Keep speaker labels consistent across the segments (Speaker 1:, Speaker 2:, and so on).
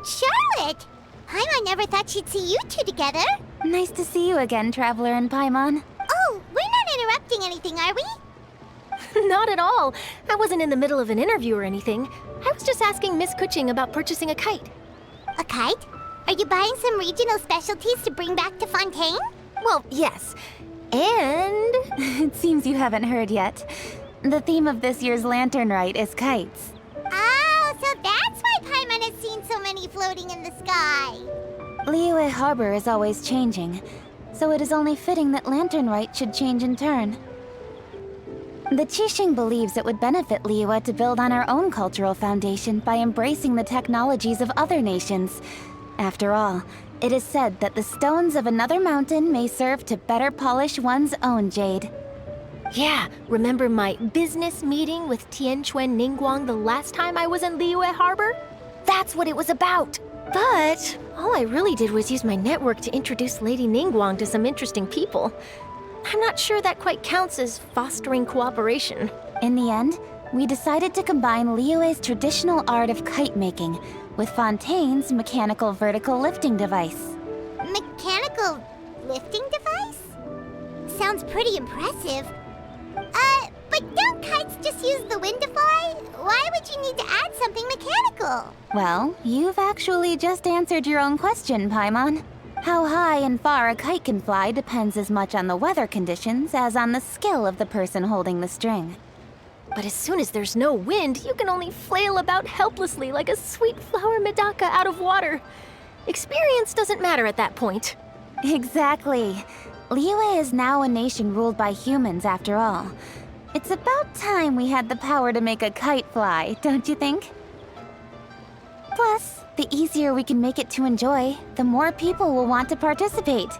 Speaker 1: Charlotte! Paimon never thought she'd see you two together.
Speaker 2: Nice to see you again, Traveler and Paimon.
Speaker 1: Oh, we're not interrupting anything, are we?
Speaker 3: Not at all. I wasn't in the middle of an interview or anything. I was just asking Miss Kuching about purchasing a kite.
Speaker 1: A kite? Are you buying some regional specialties to bring back to Fontaine?
Speaker 3: Well, yes. And...
Speaker 2: It seems you haven't heard yet. The theme of this year's Lantern Rite is kites.
Speaker 1: Oh, so that's why Paimon has seen so many floating in the sky.
Speaker 2: Liyue Harbor is always changing, so it is only fitting that Lantern Rite should change in turn. The Qixing believes it would benefit Liyue to build on our own cultural foundation by embracing the technologies of other nations. After all, it is said that the stones of another mountain may serve to better polish one's own jade.
Speaker 3: yeah, remember my business meeting with Tianquan Ningguang the last time I was in Liyue Harbor? That's what it was about. But all I really did was use my network to introduce Lady Ningguang to some interesting people. I'm not sure that quite counts as fostering cooperation.
Speaker 2: In the end, we decided to combine Liyue's traditional art of kite making with Fontaine's mechanical vertical lifting device.
Speaker 1: Mechanical lifting device? Sounds pretty impressive. But don't kites just use the wind to fly? Why would you need to add something mechanical?
Speaker 2: Well, you've actually just answered your own question, Paimon. How high and far a kite can fly depends as much on the weather conditions as on the skill of the person holding the string.
Speaker 3: But as soon as there's no wind, you can only flail about helplessly like a sweet flower medaka out of water. Experience doesn't matter at that point.
Speaker 2: Exactly. Liyue is now a nation ruled by humans, after all. It's about time we had the power to make a kite fly, don't you think? Plus, the easier we can make it to enjoy, the more people will want to participate.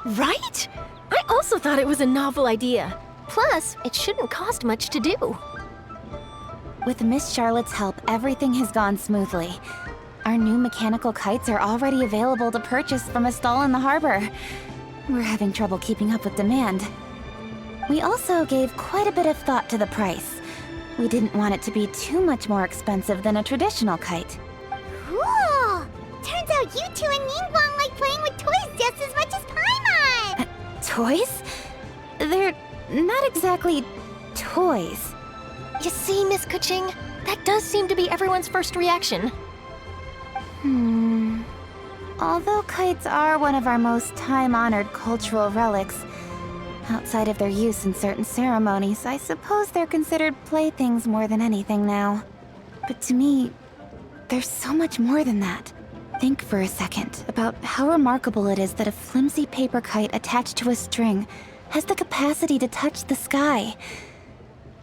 Speaker 3: Right? I also thought it was a novel idea. Plus, it shouldn't cost much to do.
Speaker 2: With Miss Charlotte's help, everything has gone smoothly. Our new mechanical kites are already available to purchase from a stall in the harbor. We're having trouble keeping up with demand. We also gave quite a bit of thought to the price. We didn't want it to be too much more expensive than a traditional kite.
Speaker 1: Cool! Turns out you two and Ningguang like playing with toys just as much as Paimon!
Speaker 2: Toys? They're not exactly toys.
Speaker 3: You see, Miss Kuching? That does seem to be everyone's first reaction.
Speaker 2: Although kites are one of our most time-honored cultural relics, outside of their use in certain ceremonies, I suppose they're considered playthings more than anything now. But to me, there's so much more than that. Think for a second about how remarkable it is that a flimsy paper kite attached to a string has the capacity to touch the sky.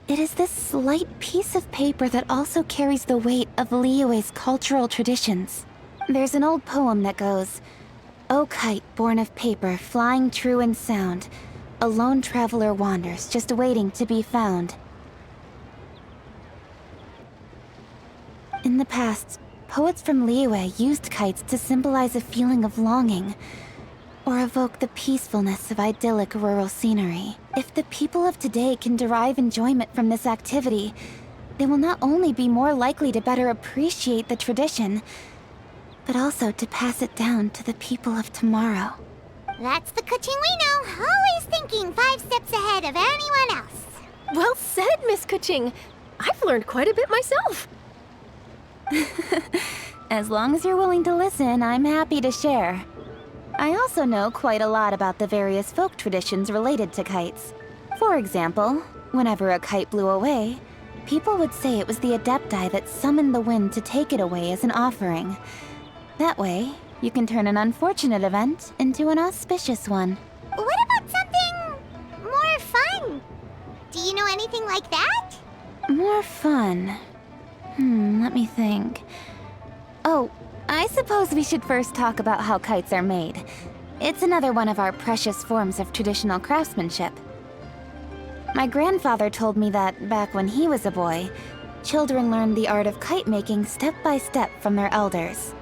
Speaker 2: It is this slight piece of paper that also carries the weight of Liyue's cultural traditions. There's an old poem that goes, "O kite born of paper, flying true in sound, a lone traveler wanders, just waiting to be found." In the past, poets from Liyue used kites to symbolize a feeling of longing, or evoke the peacefulness of idyllic rural scenery. If the people of today can derive enjoyment from this activity, they will not only be more likely to better appreciate the tradition, but also to pass it down to the people of tomorrow.
Speaker 1: That's the Kuching we know, always thinking 5 steps ahead of anyone else.
Speaker 3: Well said, Miss Kuching. I've learned quite a bit myself.
Speaker 2: As long as you're willing to listen, I'm happy to share. I also know quite a lot about the various folk traditions related to kites. For example, whenever a kite blew away, people would say it was the Adepti that summoned the wind to take it away as an offering. That way, you can turn an unfortunate event into an auspicious one.
Speaker 1: What about something more fun? Do you know anything like that?
Speaker 2: More fun? Let me think. Oh, I suppose we should first talk about how kites are made. It's another one of our precious forms of traditional craftsmanship. My grandfather told me that, back when he was a boy, children learned the art of kite making step by step from their elders.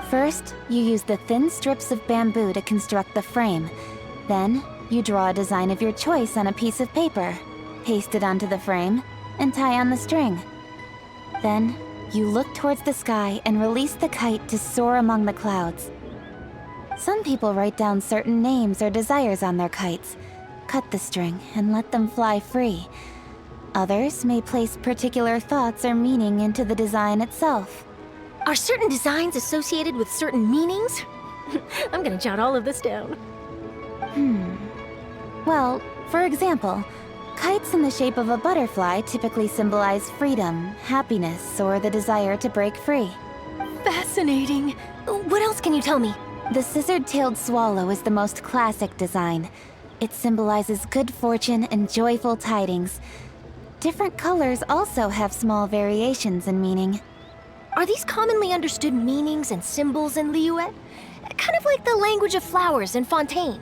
Speaker 2: First, you use the thin strips of bamboo to construct the frame. Then, you draw a design of your choice on a piece of paper, paste it onto the frame, and tie on the string. Then, You look towards the sky and release the kite to soar among the clouds. Some people write down certain names or desires on their kites, cut the string, and let them fly free. Others may place particular thoughts or meaning into the design itself.
Speaker 3: Are certain designs associated with certain meanings? I'm gonna jot all of this down.
Speaker 2: Well, for example, kites in the shape of a butterfly typically symbolize freedom, happiness, or the desire to break free.
Speaker 3: Fascinating. What else can you tell me?
Speaker 2: The scissored-tailed swallow is the most classic design. It symbolizes good fortune and joyful tidings. Different colors also have small variations in meaning.
Speaker 3: Are these commonly understood meanings and symbols in Liyue? Kind of like the language of flowers in Fontaine.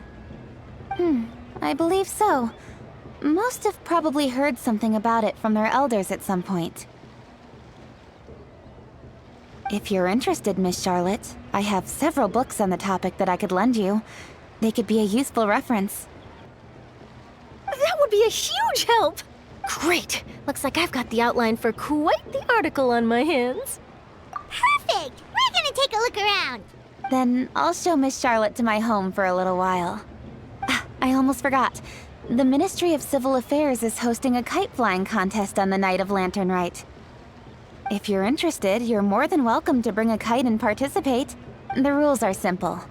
Speaker 2: I believe so. Most have probably heard something about it from their elders at some point. If you're interested, Miss Charlotte, I have several books on the topic that I could lend you. They could be a useful reference.
Speaker 3: That would be a huge help! Great! Looks like I've got the outline for quite the article on my hands.
Speaker 1: Perfect! We're gonna take a look around.
Speaker 2: Then I'll show Miss Charlotte to my home for a little while. I almost forgot. The Ministry of Civil Affairs is hosting a kite flying contest on the night of Lantern Rite. If you're interested, you're more than welcome to bring a kite and participate. The rules are simple.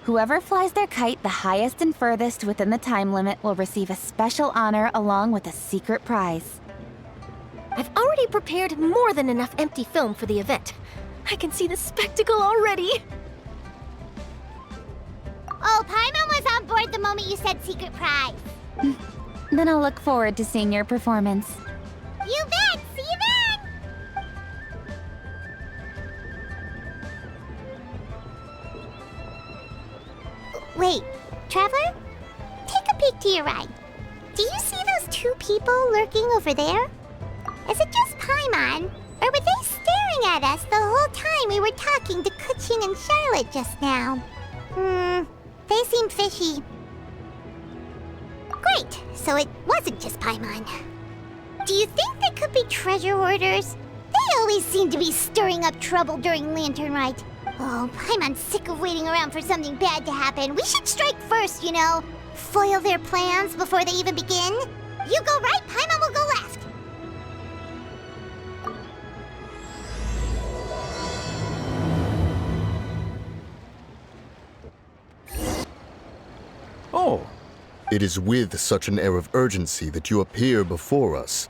Speaker 2: Whoever flies their kite the highest and furthest within the time limit will receive a special honor along with a secret prize.
Speaker 3: I've already prepared more than enough empty film for the event. I can see the spectacle already.
Speaker 1: Oh, Paimon was on board the moment you said secret prize.
Speaker 2: Then I'll look forward to seeing your performance.
Speaker 1: You bet! See you then! Wait, Traveler? Take a peek to your right. Do you see those two people lurking over there? Is it just Paimon? Or were they staring at us the whole time we were talking to Kuchin and Charlotte just now? They seem fishy. Great, so it wasn't just Paimon. Do you think they could be treasure hoarders? They always seem to be stirring up trouble during Lantern Rite. Oh, Paimon's sick of waiting around for something bad to happen. We should strike first, you know. Foil their plans before they even begin. You go right, Paimon will go left.
Speaker 4: Oh. It is with such an air of urgency that you appear before us.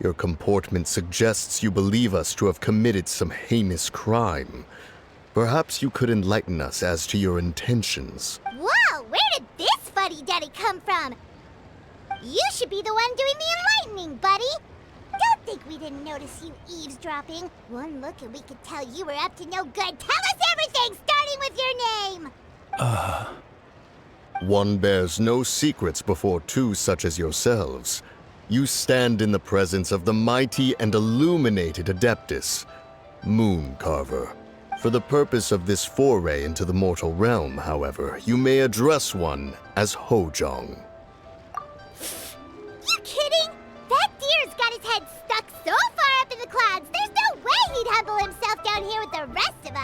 Speaker 4: Your comportment suggests you believe us to have committed some heinous crime. Perhaps you could enlighten us as to your intentions.
Speaker 1: Whoa, where did this fuddy-duddy come from? You should be the one doing the enlightening, buddy. Don't think we didn't notice you eavesdropping. One look and we could tell you were up to no good. Tell us everything, starting with your name.
Speaker 4: One bears no secrets before two such as yourselves. You stand in the presence of the mighty and illuminated Adeptus, Moon Carver. For the purpose of this foray into the mortal realm, however, you may address one as Hojong.
Speaker 1: You kidding? That deer's got his head stuck so far up in the clouds, there's no way he'd humble himself down here with the rest of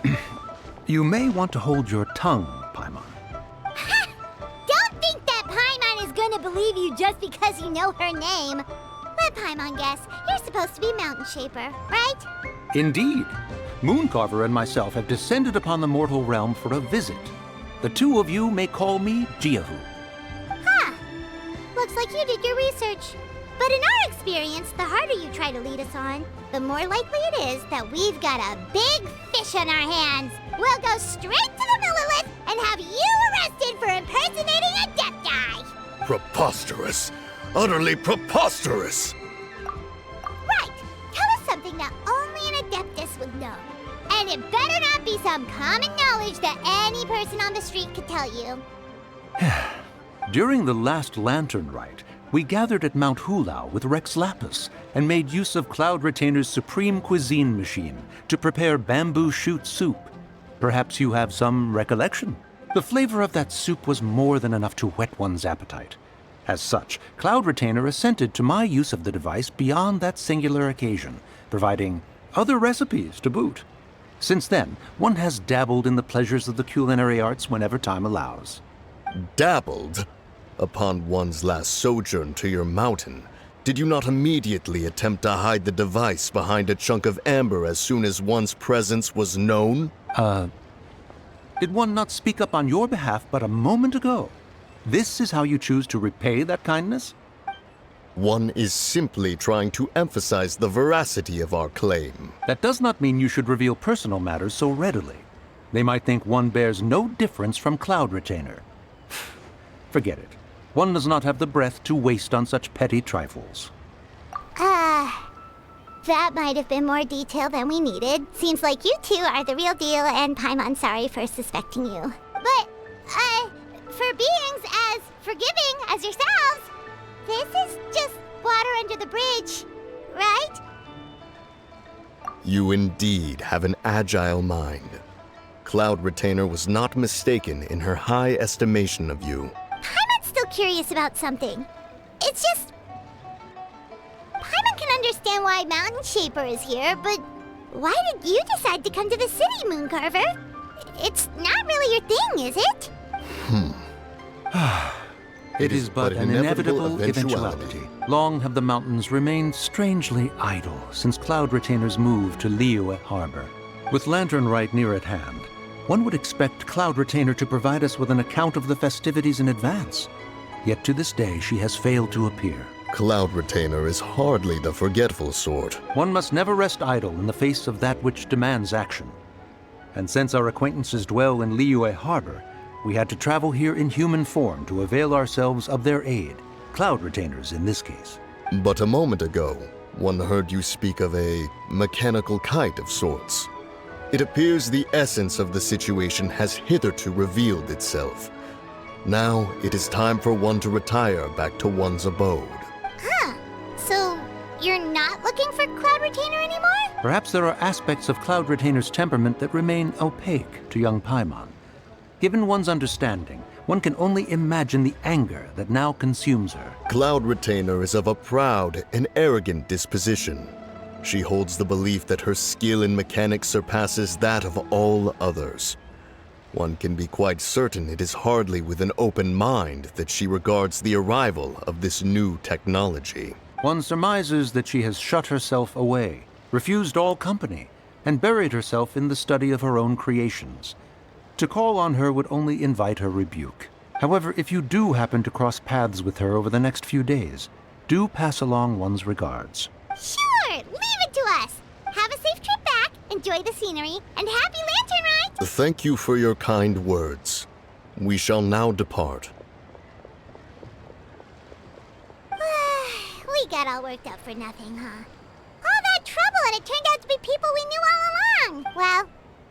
Speaker 1: us.
Speaker 5: You may want to hold your tongue, Paimon.
Speaker 1: Don't think that Paimon is gonna believe you just because you know her name. Let Paimon guess. You're supposed to be Mountain Shaper, right?
Speaker 5: Indeed. Mooncarver and myself have descended upon the mortal realm for a visit. The two of you may call me Jiahu.
Speaker 1: Huh. Looks like you did your research. But in our experience, the harder you try to lead us on, the more likely it is that we've got a big fish on our hands. We'll go straight to the Millilith and have you arrested for impersonating a deaf guy.
Speaker 4: Preposterous! Utterly preposterous!
Speaker 1: Right. Tell us something that only an Adeptus would know. And it better not be some common knowledge that any person on the street could tell you.
Speaker 5: During the last Lantern Rite, we gathered at Mount Hulao with Rex Lapis and made use of Cloud Retainer's supreme cuisine machine to prepare bamboo shoot soup. Perhaps you have some recollection? The flavor of that soup was more than enough to whet one's appetite. As such, Cloud Retainer assented to my use of the device beyond that singular occasion, providing other recipes to boot. Since then, one has dabbled in the pleasures of the culinary arts whenever time allows.
Speaker 4: Dabbled? Upon one's last sojourn to your mountain, did you not immediately attempt to hide the device behind a chunk of amber as soon as one's presence was known?
Speaker 5: Did one not speak up on your behalf but a moment ago? This is how you choose to repay that kindness?
Speaker 4: One is simply trying to emphasize the veracity of our claim.
Speaker 5: That does not mean you should reveal personal matters so readily. They might think one bears no difference from Cloud Retainer. Forget it. One does not have the breath to waste on such petty trifles.
Speaker 1: That might have been more detail than we needed. Seems like you two are the real deal, and Paimon's sorry for suspecting you. But, for beings as forgiving as yourselves, this is just water under the bridge, right?
Speaker 4: You indeed have an agile mind. Cloud Retainer was not mistaken in her high estimation of you.
Speaker 1: Paimon's still curious about something. It's just... Paimon can understand why Mountain Shaper is here, but why did you decide to come to the city, Mooncarver? It's not really your thing, is it?
Speaker 5: It is but an inevitable eventuality. Long have the mountains remained strangely idle since Cloud Retainer's move to Liyue Harbor. With Lantern Rite near at hand, one would expect Cloud Retainer to provide us with an account of the festivities in advance. Yet to this day she has failed to appear.
Speaker 4: Cloud Retainer is hardly the forgetful sort.
Speaker 5: One must never rest idle in the face of that which demands action. And since our acquaintances dwell in Liyue Harbor, we had to travel here in human form to avail ourselves of their aid, Cloud Retainers in this case.
Speaker 4: But a moment ago, one heard you speak of a mechanical kite of sorts. It appears the essence of the situation has hitherto revealed itself. Now it is time for one to retire back to one's abode.
Speaker 1: So, you're not looking for Cloud Retainer anymore?
Speaker 5: Perhaps there are aspects of Cloud Retainer's temperament that remain opaque to young Paimon. Given one's understanding, one can only imagine the anger that now consumes her.
Speaker 4: Cloud Retainer is of a proud and arrogant disposition. She holds the belief that her skill in mechanics surpasses that of all others. One can be quite certain it is hardly with an open mind that she regards the arrival of this new technology.
Speaker 5: One surmises that she has shut herself away, refused all company, and buried herself in the study of her own creations. To call on her would only invite her rebuke. However, if you do happen to cross paths with her over the next few days, do pass along one's regards.
Speaker 1: Sure, leave it to us. Have a safe trip back, enjoy the scenery, and happy Lantern Rite!
Speaker 4: Thank you for your kind words. We shall now depart.
Speaker 1: We got all worked up for nothing, huh? All that trouble and it turned out to be people we knew all along. Well,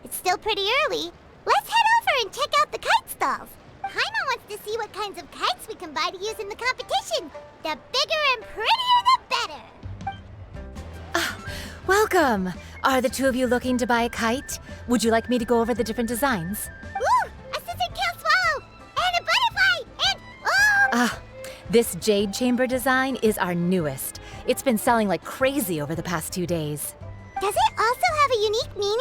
Speaker 1: it's still pretty early. Let's head over and check out the kite stalls. Paimon wants to see what kinds of kites we can buy to use in the competition. The bigger and prettier, the better.
Speaker 6: Welcome! Are the two of you looking to buy a kite? Would you like me to go over the different designs?
Speaker 1: Ooh, a scissor tail swallow! And a butterfly! And, oh!
Speaker 6: This jade chamber design is our newest. It's been selling like crazy over the past 2 days.
Speaker 1: Does it also have a unique meaning?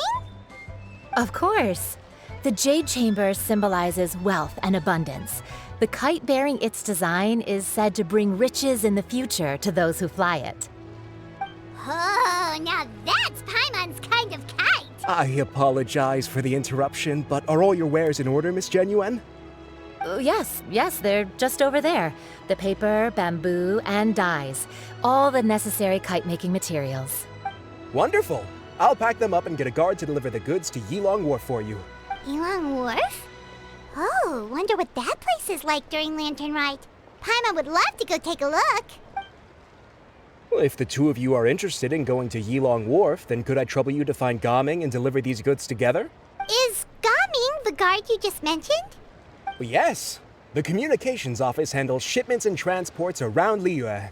Speaker 6: Of course. The jade chamber symbolizes wealth and abundance. The kite bearing its design is said to bring riches in the future to those who fly it.
Speaker 1: Oh, now that's Paimon's kind of kite!
Speaker 7: I apologize for the interruption, but are all your wares in order, Miss Genuine?
Speaker 6: Yes, they're just over there. The paper, bamboo, and dyes. All the necessary kite-making materials.
Speaker 7: Wonderful! I'll pack them up and get a guard to deliver the goods to Yilong Wharf for you.
Speaker 1: Yilong Wharf? Oh, wonder what that place is like during Lantern Rite. Paimon would love to go take a look.
Speaker 7: Well, if the two of you are interested in going to Yilong Wharf, then could I trouble you to find Gaming and deliver these goods together?
Speaker 1: Is Gaming the guard you just mentioned?
Speaker 7: Well, yes. The communications office handles shipments and transports around Liyue.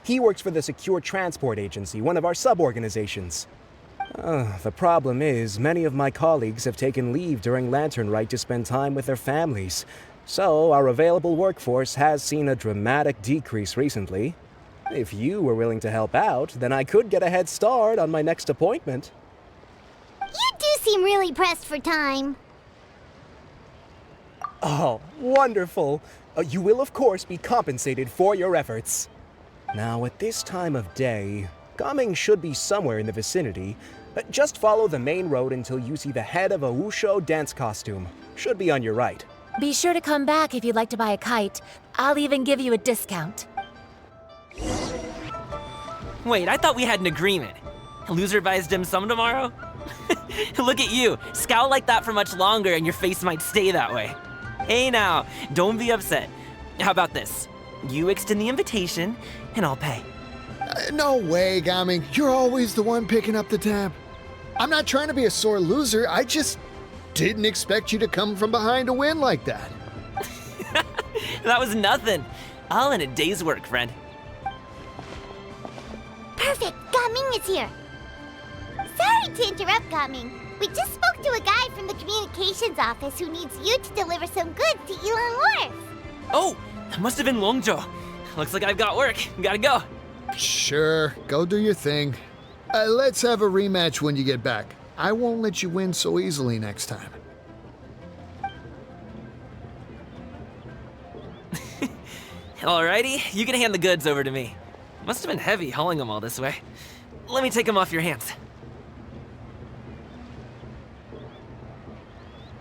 Speaker 7: He works for the Secure Transport Agency, one of our sub-organizations. The problem is, many of my colleagues have taken leave during Lantern Rite to spend time with their families. So, our available workforce has seen a dramatic decrease recently. If you were willing to help out, then I could get a head start on my next appointment.
Speaker 1: You do seem really pressed for time.
Speaker 7: Oh, wonderful. You will, of course, be compensated for your efforts. Now, at this time of day, Gaming should be somewhere in the vicinity. Just follow the main road until you see the head of a Wushu dance costume. Should be on your right.
Speaker 6: Be sure to come back if you'd like to buy a kite. I'll even give you a discount.
Speaker 8: Wait, I thought we had an agreement. Loser buys dim sum tomorrow? Look at you. Scowl like that for much longer and your face might stay that way. Hey now, don't be upset. How about this? You extend the invitation, and I'll pay.
Speaker 9: No way, Gaming. You're always the one picking up the tab. I'm not trying to be a sore loser. I just didn't expect you to come from behind to win like that.
Speaker 8: That was nothing. All in a day's work, friend.
Speaker 1: Perfect, Gaming is here. Sorry to interrupt, Gaming. We just spoke to a guy from the communications office who needs you to deliver some goods to Elon Wharf.
Speaker 8: Oh, that must have been Longzhou. Looks like I've got work. Gotta go.
Speaker 9: Sure, go do your thing. Let's have a rematch when you get back. I won't let you win so easily next time.
Speaker 8: Alrighty, you can hand the goods over to me. Must have been heavy hauling them all this way. Let me take them off your hands.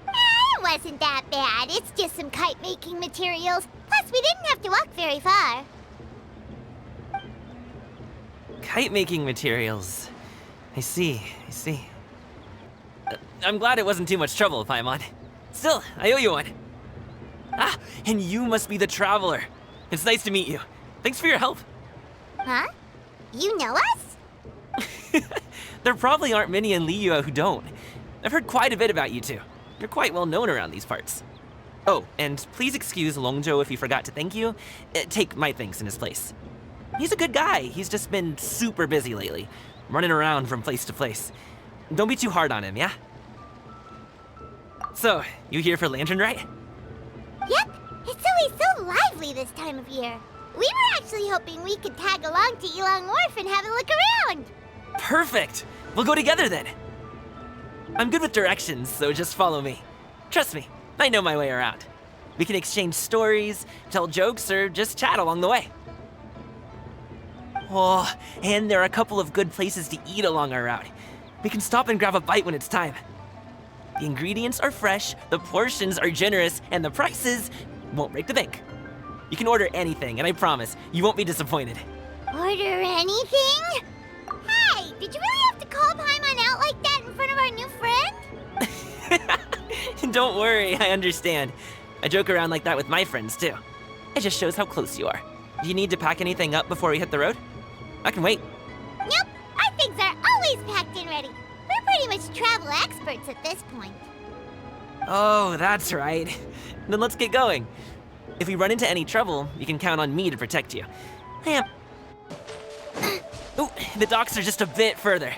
Speaker 1: It wasn't that bad. It's just some kite-making materials. Plus, we didn't have to walk very far.
Speaker 8: Kite-making materials. I see. I'm glad it wasn't too much trouble, Paimon. Still, I owe you one. Ah, and you must be the traveler. It's nice to meet you. Thanks for your help.
Speaker 1: Huh? You know us?
Speaker 8: There probably aren't many in Liyue who don't. I've heard quite a bit about you two. You're quite well known around these parts. Oh, and please excuse Longzhou if he forgot to thank you. Take my thanks in his place. He's a good guy. He's just been super busy lately, running around from place to place. Don't be too hard on him, yeah? So, you here for Lantern Rite?
Speaker 1: Yep. It's always so lively this time of year. We were actually hoping we could tag along to Elon Wharf and have a look around.
Speaker 8: Perfect! We'll go together then. I'm good with directions, so just follow me. Trust me, I know my way around. We can exchange stories, tell jokes, or just chat along the way. Oh, and there are a couple of good places to eat along our route. We can stop and grab a bite when it's time. The ingredients are fresh, the portions are generous, and the prices won't break the bank. You can order anything, and I promise, you won't be disappointed.
Speaker 1: Order anything? Hey, did you really have to call Paimon out like that in front of our new friend?
Speaker 8: Don't worry, I understand. I joke around like that with my friends, too. It just shows how close you are. Do you need to pack anything up before we hit the road? I can wait.
Speaker 1: Nope, our things are always packed and ready. We're pretty much travel experts at this point.
Speaker 8: Oh, that's right. Then let's get going. If we run into any trouble, you can count on me to protect you. I am... Ooh, the docks are just a bit further.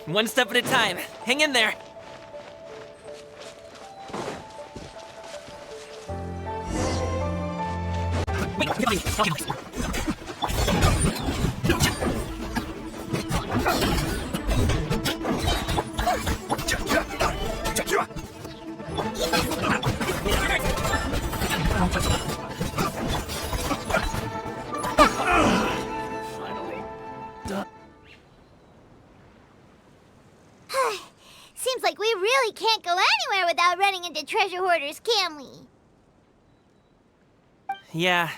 Speaker 8: One step at a time. Hang in there.
Speaker 1: Seems like we really can't go anywhere without running into treasure hoarders, can we?
Speaker 8: Yeah,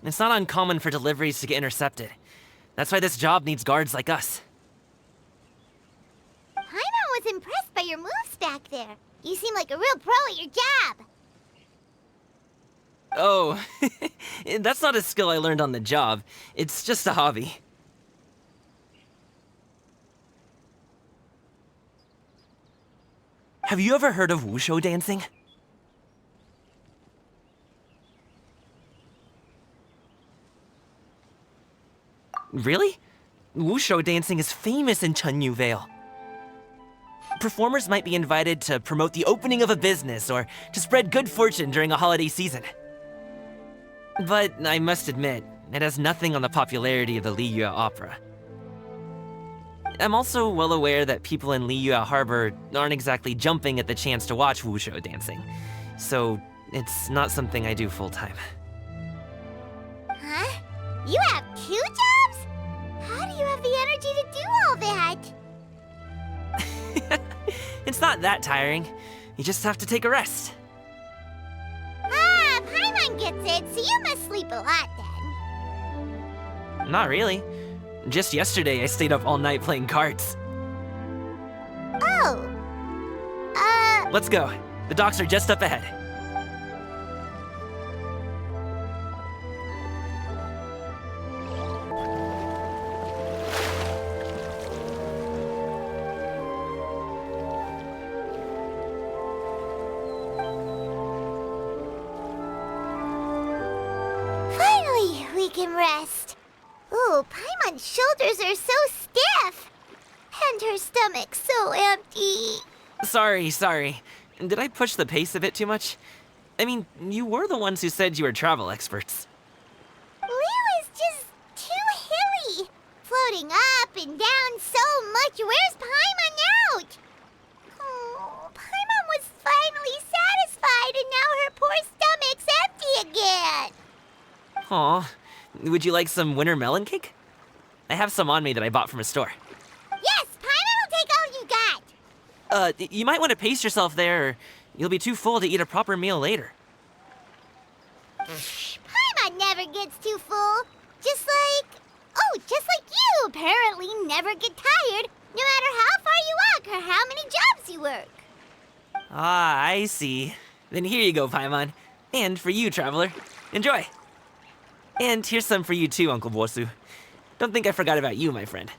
Speaker 8: it's not uncommon for deliveries to get intercepted. That's why this job needs guards like us.
Speaker 1: Paimon was impressed by your moves back there. You seem like a real pro at your job.
Speaker 8: Oh, that's not a skill I learned on the job. It's just a hobby. Have you ever heard of Wushu dancing? Really? Wushu dancing is famous in Chunyu Vale. Performers might be invited to promote the opening of a business or to spread good fortune during a holiday season. But I must admit, it has nothing on the popularity of the Liyue opera. I'm also well aware that people in Liyue Harbor aren't exactly jumping at the chance to watch wushou dancing, so it's not something I do full-time.
Speaker 1: Huh? You have 2 jobs? How do you have the energy to do all that?
Speaker 8: It's not that tiring. You just have to take a rest.
Speaker 1: Ah, Paimon gets it, so you must sleep a lot then.
Speaker 8: Not really. Just yesterday, I stayed up all night playing cards.
Speaker 1: Oh.
Speaker 8: Let's go. The docks are just up ahead.
Speaker 1: Finally, we can rest. Ooh, Paimon's shoulders are so stiff. And her stomach so empty.
Speaker 8: Sorry. Did I push the pace a bit too much? I mean, you were the ones who said you were travel experts.
Speaker 1: Liu is just too hilly. Floating up and down so much. Where's Paimon out? Oh, Paimon was finally satisfied and now her poor stomach's empty again.
Speaker 8: Aw, would you like some winter melon cake? I have some on me that I bought from a store.
Speaker 1: Yes, Paimon will take all you got.
Speaker 8: You might want to pace yourself there, or you'll be too full to eat a proper meal later.
Speaker 1: Paimon never gets too full. Just like you apparently never get tired, no matter how far you walk or how many jobs you work.
Speaker 8: Ah, I see. Then here you go, Paimon. And for you, traveler. Enjoy. And here's some for you too, Uncle Bosu. Don't think I forgot about you, my friend.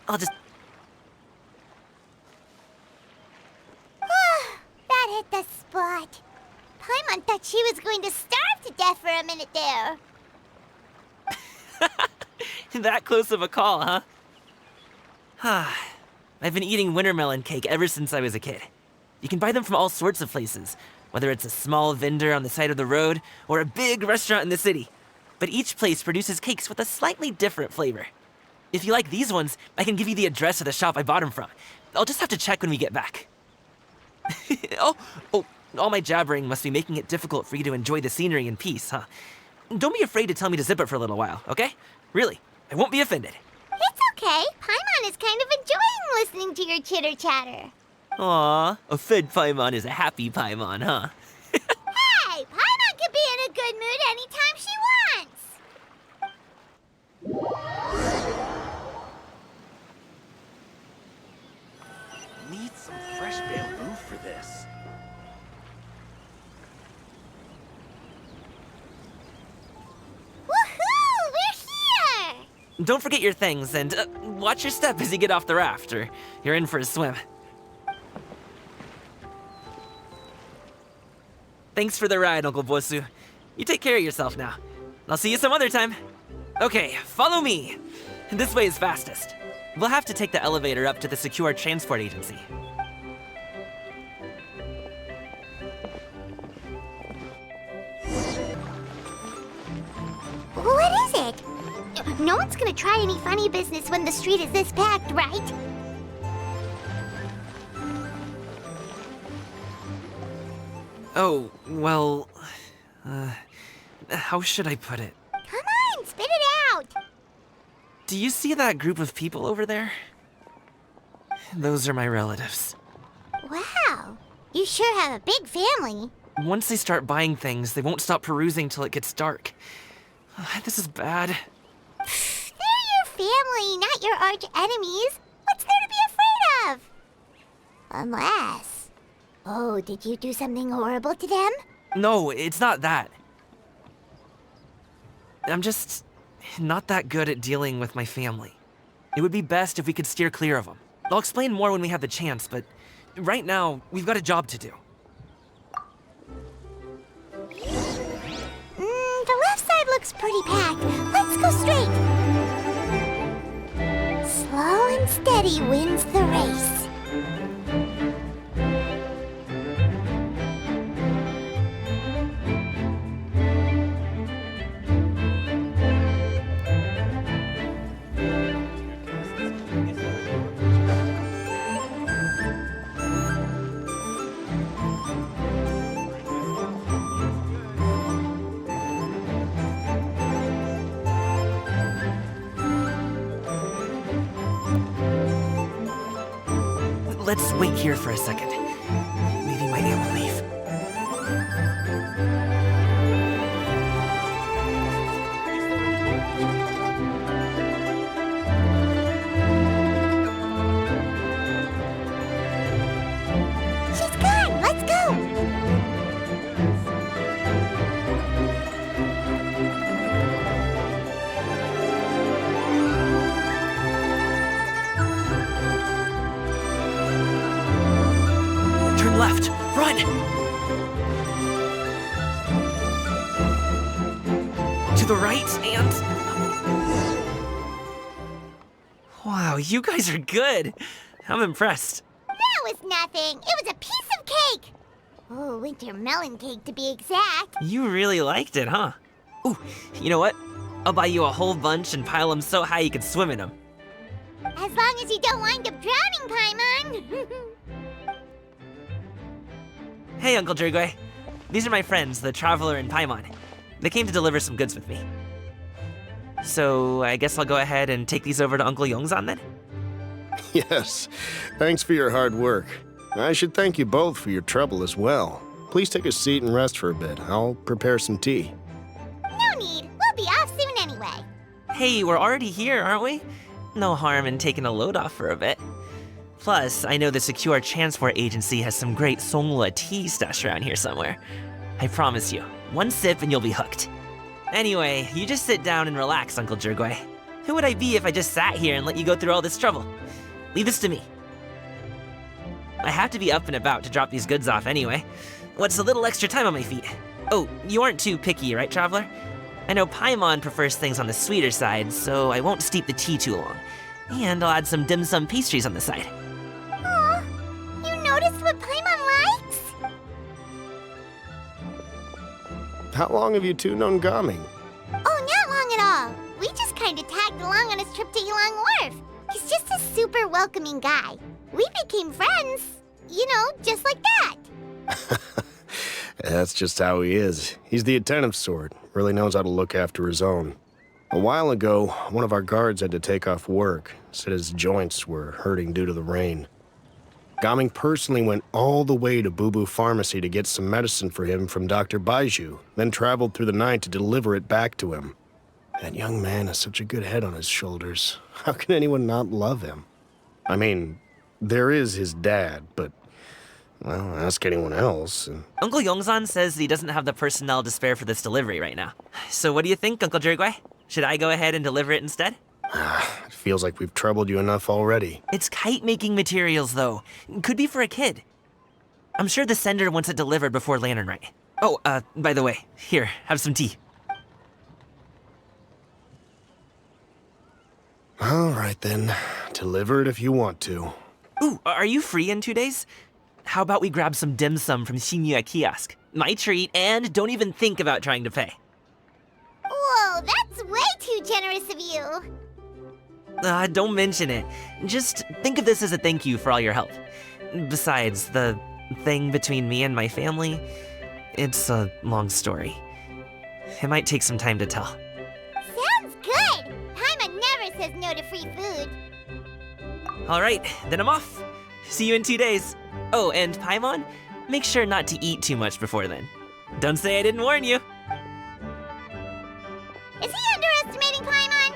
Speaker 8: I'll just...
Speaker 1: That hit the spot. Paimon thought she was going to starve to death for a minute there.
Speaker 8: That close of a call, huh? I've been eating winter melon cake ever since I was a kid. You can buy them from all sorts of places, whether it's a small vendor on the side of the road or a big restaurant in the city. But each place produces cakes with a slightly different flavor. If you like these ones, I can give you the address of the shop I bought them from. I'll just have to check when we get back. Oh, all my jabbering must be making it difficult for you to enjoy the scenery in peace, huh? Don't be afraid to tell me to zip it for a little while, okay? Really, I won't be offended.
Speaker 1: It's okay. Paimon is kind of enjoying listening to your chitter-chatter.
Speaker 8: Aw, a fed Paimon is a happy Paimon, huh?
Speaker 1: Hey, Paimon can be in a good mood anytime she wants.
Speaker 10: Need some fresh bamboo for this.
Speaker 1: Woohoo! We're here!
Speaker 8: Don't forget your things, and watch your step as you get off the raft, or you're in for a swim. Thanks for the ride, Uncle Bosu. You take care of yourself now. I'll see you some other time. Okay, follow me. This way is fastest. We'll have to take the elevator up to the secure transport agency.
Speaker 1: What is it? No one's gonna try any funny business when the street is this packed, right?
Speaker 8: Oh, well... how should I put it?
Speaker 1: Come on, spit it out!
Speaker 8: Do you see that group of people over there? Those are my relatives.
Speaker 1: Wow, you sure have a big family.
Speaker 8: Once they start buying things, they won't stop perusing till it gets dark. This is bad.
Speaker 1: They're your family, not your arch enemies. What's there to be afraid of? Unless... Oh, did you do something horrible to them?
Speaker 8: No, it's not that. I'm just not that good at dealing with my family. It would be best if we could steer clear of them. I'll explain more when we have the chance, but right now, we've got a job to do.
Speaker 1: The left side looks pretty packed. Let's go straight. Slow and steady wins the race.
Speaker 8: let's wait here for a second. Maybe my aunt will leave.
Speaker 1: She's gone! Let's go!
Speaker 8: Turn left! Run! To the right and... Wow, you guys are good. I'm impressed.
Speaker 1: That was nothing. It was a piece of cake. Oh, winter melon cake to be exact.
Speaker 8: You really liked it, huh? Ooh, you know what? I'll buy you a whole bunch and pile them so high you can swim in them.
Speaker 1: As long as you don't wind up drowning, Paimon.
Speaker 8: Hey, Uncle Jirgwe. These are my friends, the Traveler and Paimon. They came to deliver some goods with me. So, I guess I'll go ahead and take these over to Uncle Yongzan then?
Speaker 11: Yes, thanks for your hard work. I should thank you both for your trouble as well. Please take a seat and rest for a bit. I'll prepare some tea.
Speaker 1: No need. We'll be off soon anyway.
Speaker 8: Hey, we're already here, aren't we? No harm in taking a load off for a bit. Plus, I know the Secure Transport Agency has some great Songhua tea stashed around here somewhere. I promise you, one sip and you'll be hooked. Anyway, you just sit down and relax, Uncle Jirgwe. Who would I be if I just sat here and let you go through all this trouble? Leave this to me. I have to be up and about to drop these goods off anyway. What's a little extra time on my feet? Oh, you aren't too picky, right, Traveler? I know Paimon prefers things on the sweeter side, so I won't steep the tea too long. And I'll add some dim sum pastries on the side.
Speaker 1: Aw, you noticed what Paimon likes?
Speaker 11: How long have you two known Gaming?
Speaker 1: Oh, not long at all. We just kind of tagged along on his trip to Ylang Wharf. He's just a super welcoming guy. We became friends, you know, just like that.
Speaker 11: That's just how he is. He's the attentive sort, really knows how to look after his own. A while ago, one of our guards had to take off work, said his joints were hurting due to the rain. Gaming personally went all the way to Boo Boo Pharmacy to get some medicine for him from Dr. Baiju, then traveled through the night to deliver it back to him. That young man has such a good head on his shoulders. How can anyone not love him? I mean, there is his dad, but, well, ask anyone else.
Speaker 8: Uncle Yongzan says he doesn't have the personnel to spare for this delivery right now. So what do you think, Uncle Jirgwe? Should I go ahead and deliver it instead?
Speaker 11: It feels like we've troubled you enough already.
Speaker 8: It's kite-making materials, though. Could be for a kid. I'm sure the sender wants it delivered before Lantern Rite. Oh, by the way, here, have some tea.
Speaker 11: All right, then. Deliver it if you want to.
Speaker 8: Ooh, are you free in 2 days? How about we grab some dim sum from Shinya Kiosk? My treat, and don't even think about trying to pay.
Speaker 1: Whoa, that's way too generous of you.
Speaker 8: Don't mention it. Just think of this as a thank you for all your help. Besides, the thing between me and my family, it's a long story. It might take some time to tell.
Speaker 1: Sounds good. Paimon never says no to free food.
Speaker 8: All right, then I'm off. See you in 2 days. Oh, and Paimon, make sure not to eat too much before then. Don't say I didn't warn you.
Speaker 1: Is he underestimating Paimon?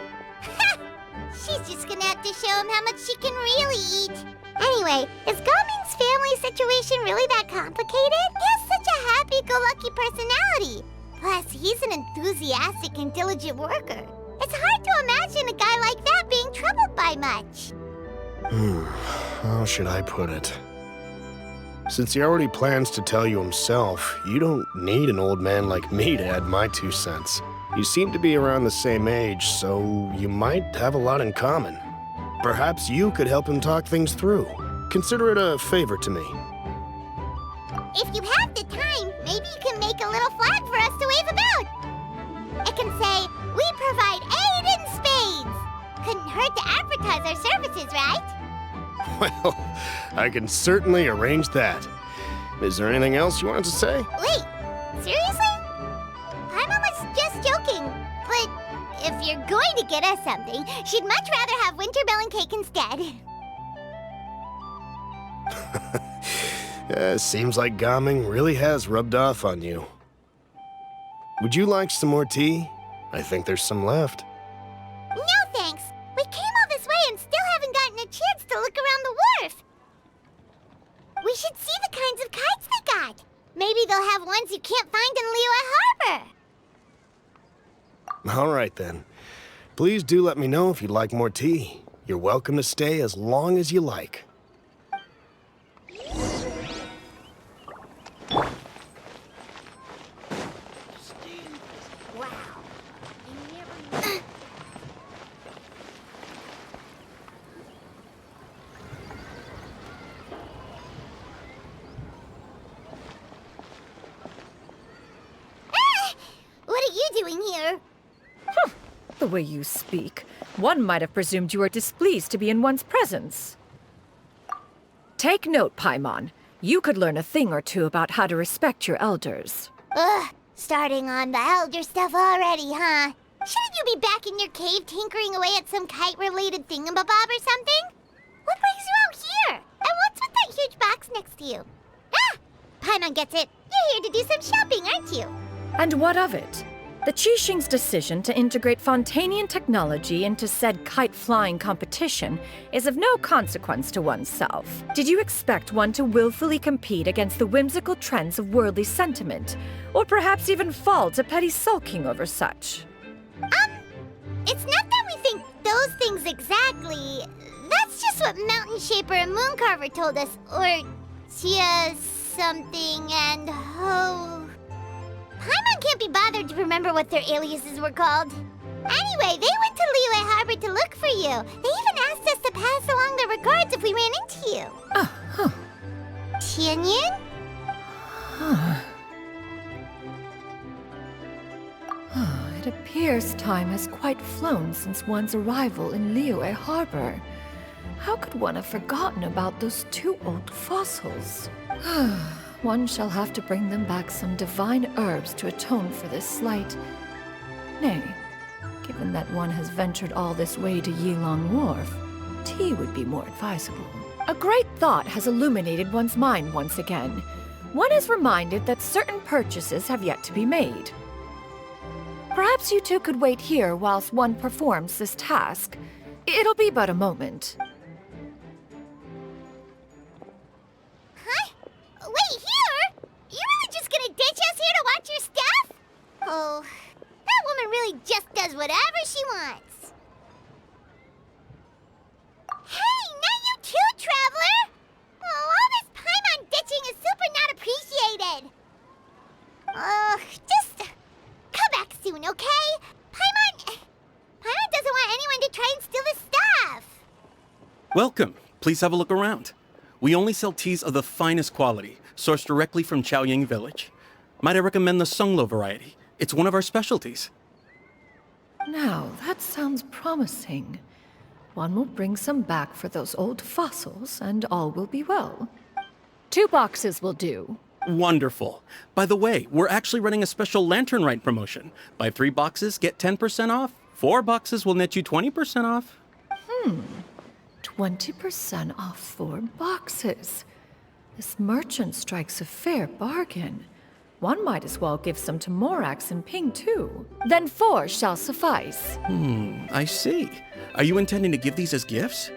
Speaker 1: She's just gonna have to show him how much she can really eat. Anyway, is Gaming's family situation really that complicated? He has such a happy-go-lucky personality. Plus, he's an enthusiastic and diligent worker. It's hard to imagine a guy like that being troubled by much.
Speaker 11: How should I put it? Since he already plans to tell you himself, you don't need an old man like me to add my 2 cents. You seem to be around the same age, so you might have a lot in common. Perhaps you could help him talk things through. Consider it a favor to me.
Speaker 1: If you have the time, maybe you can make a little flag for us to wave about. It can say, "We provide aid in spades." Couldn't hurt to advertise our services, right?
Speaker 11: Well, I can certainly arrange that. Is there anything else you wanted to say?
Speaker 1: Wait, seriously? Paimon was just joking. But if you're going to get us something, she'd much rather have winter melon cake instead.
Speaker 11: Seems like Gaming really has rubbed off on you. Would you like some more tea? I think there's some left.
Speaker 1: No thanks. We came all this way and still haven't gotten a chance to look around the wharf. We should see the kinds of kites they got. Maybe they'll have ones you can't find in Liyue Harbor.
Speaker 11: All right, then. Please do let me know if you'd like more tea. You're welcome to stay as long as you like.
Speaker 1: What are you doing here?
Speaker 12: The way you speak, one might have presumed you were displeased to be in one's presence. Take note, Paimon. You could learn a thing or two about how to respect your elders.
Speaker 1: Ugh, starting on the elder stuff already, huh? Shouldn't you be back in your cave tinkering away at some kite-related thingamabob or something? What brings you out here? And what's with that huge box next to you? Ah! Paimon gets it. You're here to do some shopping, aren't you?
Speaker 12: And what of it? The Qixing's decision to integrate Fontanian technology into said kite-flying competition is of no consequence to oneself. Did you expect one to willfully compete against the whimsical trends of worldly sentiment, or perhaps even fall to petty sulking over such?
Speaker 1: It's not that we think those things exactly. That's just what Mountain Shaper and Moon Carver told us, or Tia something and Ho... Paimon can't be bothered to remember what their aliases were called. Anyway, they went to Liyue Harbor to look for you. They even asked us to pass along their regards if we ran into you. Tianyin?
Speaker 12: It appears time has quite flown since one's arrival in Liyue Harbor. How could one have forgotten about those two old fossils? One shall have to bring them back some divine herbs to atone for this slight. Nay, given that one has ventured all this way to Yilong Wharf, tea would be more advisable. A great thought has illuminated one's mind once again. One is reminded that certain purchases have yet to be made. Perhaps you two could wait here whilst one performs this task. It'll be but a moment.
Speaker 1: Wait, here? You really just gonna ditch us here to watch your stuff? Oh, that woman really just does whatever she wants. Hey, not you too, Traveler! Oh, all this Paimon ditching is super not appreciated. Just come back soon, okay? Paimon doesn't want anyone to try and steal his stuff.
Speaker 13: Welcome. Please have a look around. We only sell teas of the finest quality, sourced directly from Chaoying Village. Might I recommend the Sunglo variety? It's one of our specialties.
Speaker 12: Now, that sounds promising. One will bring some back for those old fossils, and all will be well. 2 boxes will do.
Speaker 13: Wonderful. By the way, we're actually running a special Lantern Rite promotion. Buy 3 boxes, get 10% off. 4 boxes will net you 20% off.
Speaker 12: 20% off 4 boxes. This merchant strikes a fair bargain. One might as well give some to Morax and Ping, too. Then 4 shall suffice.
Speaker 13: I see. Are you intending to give these as gifts?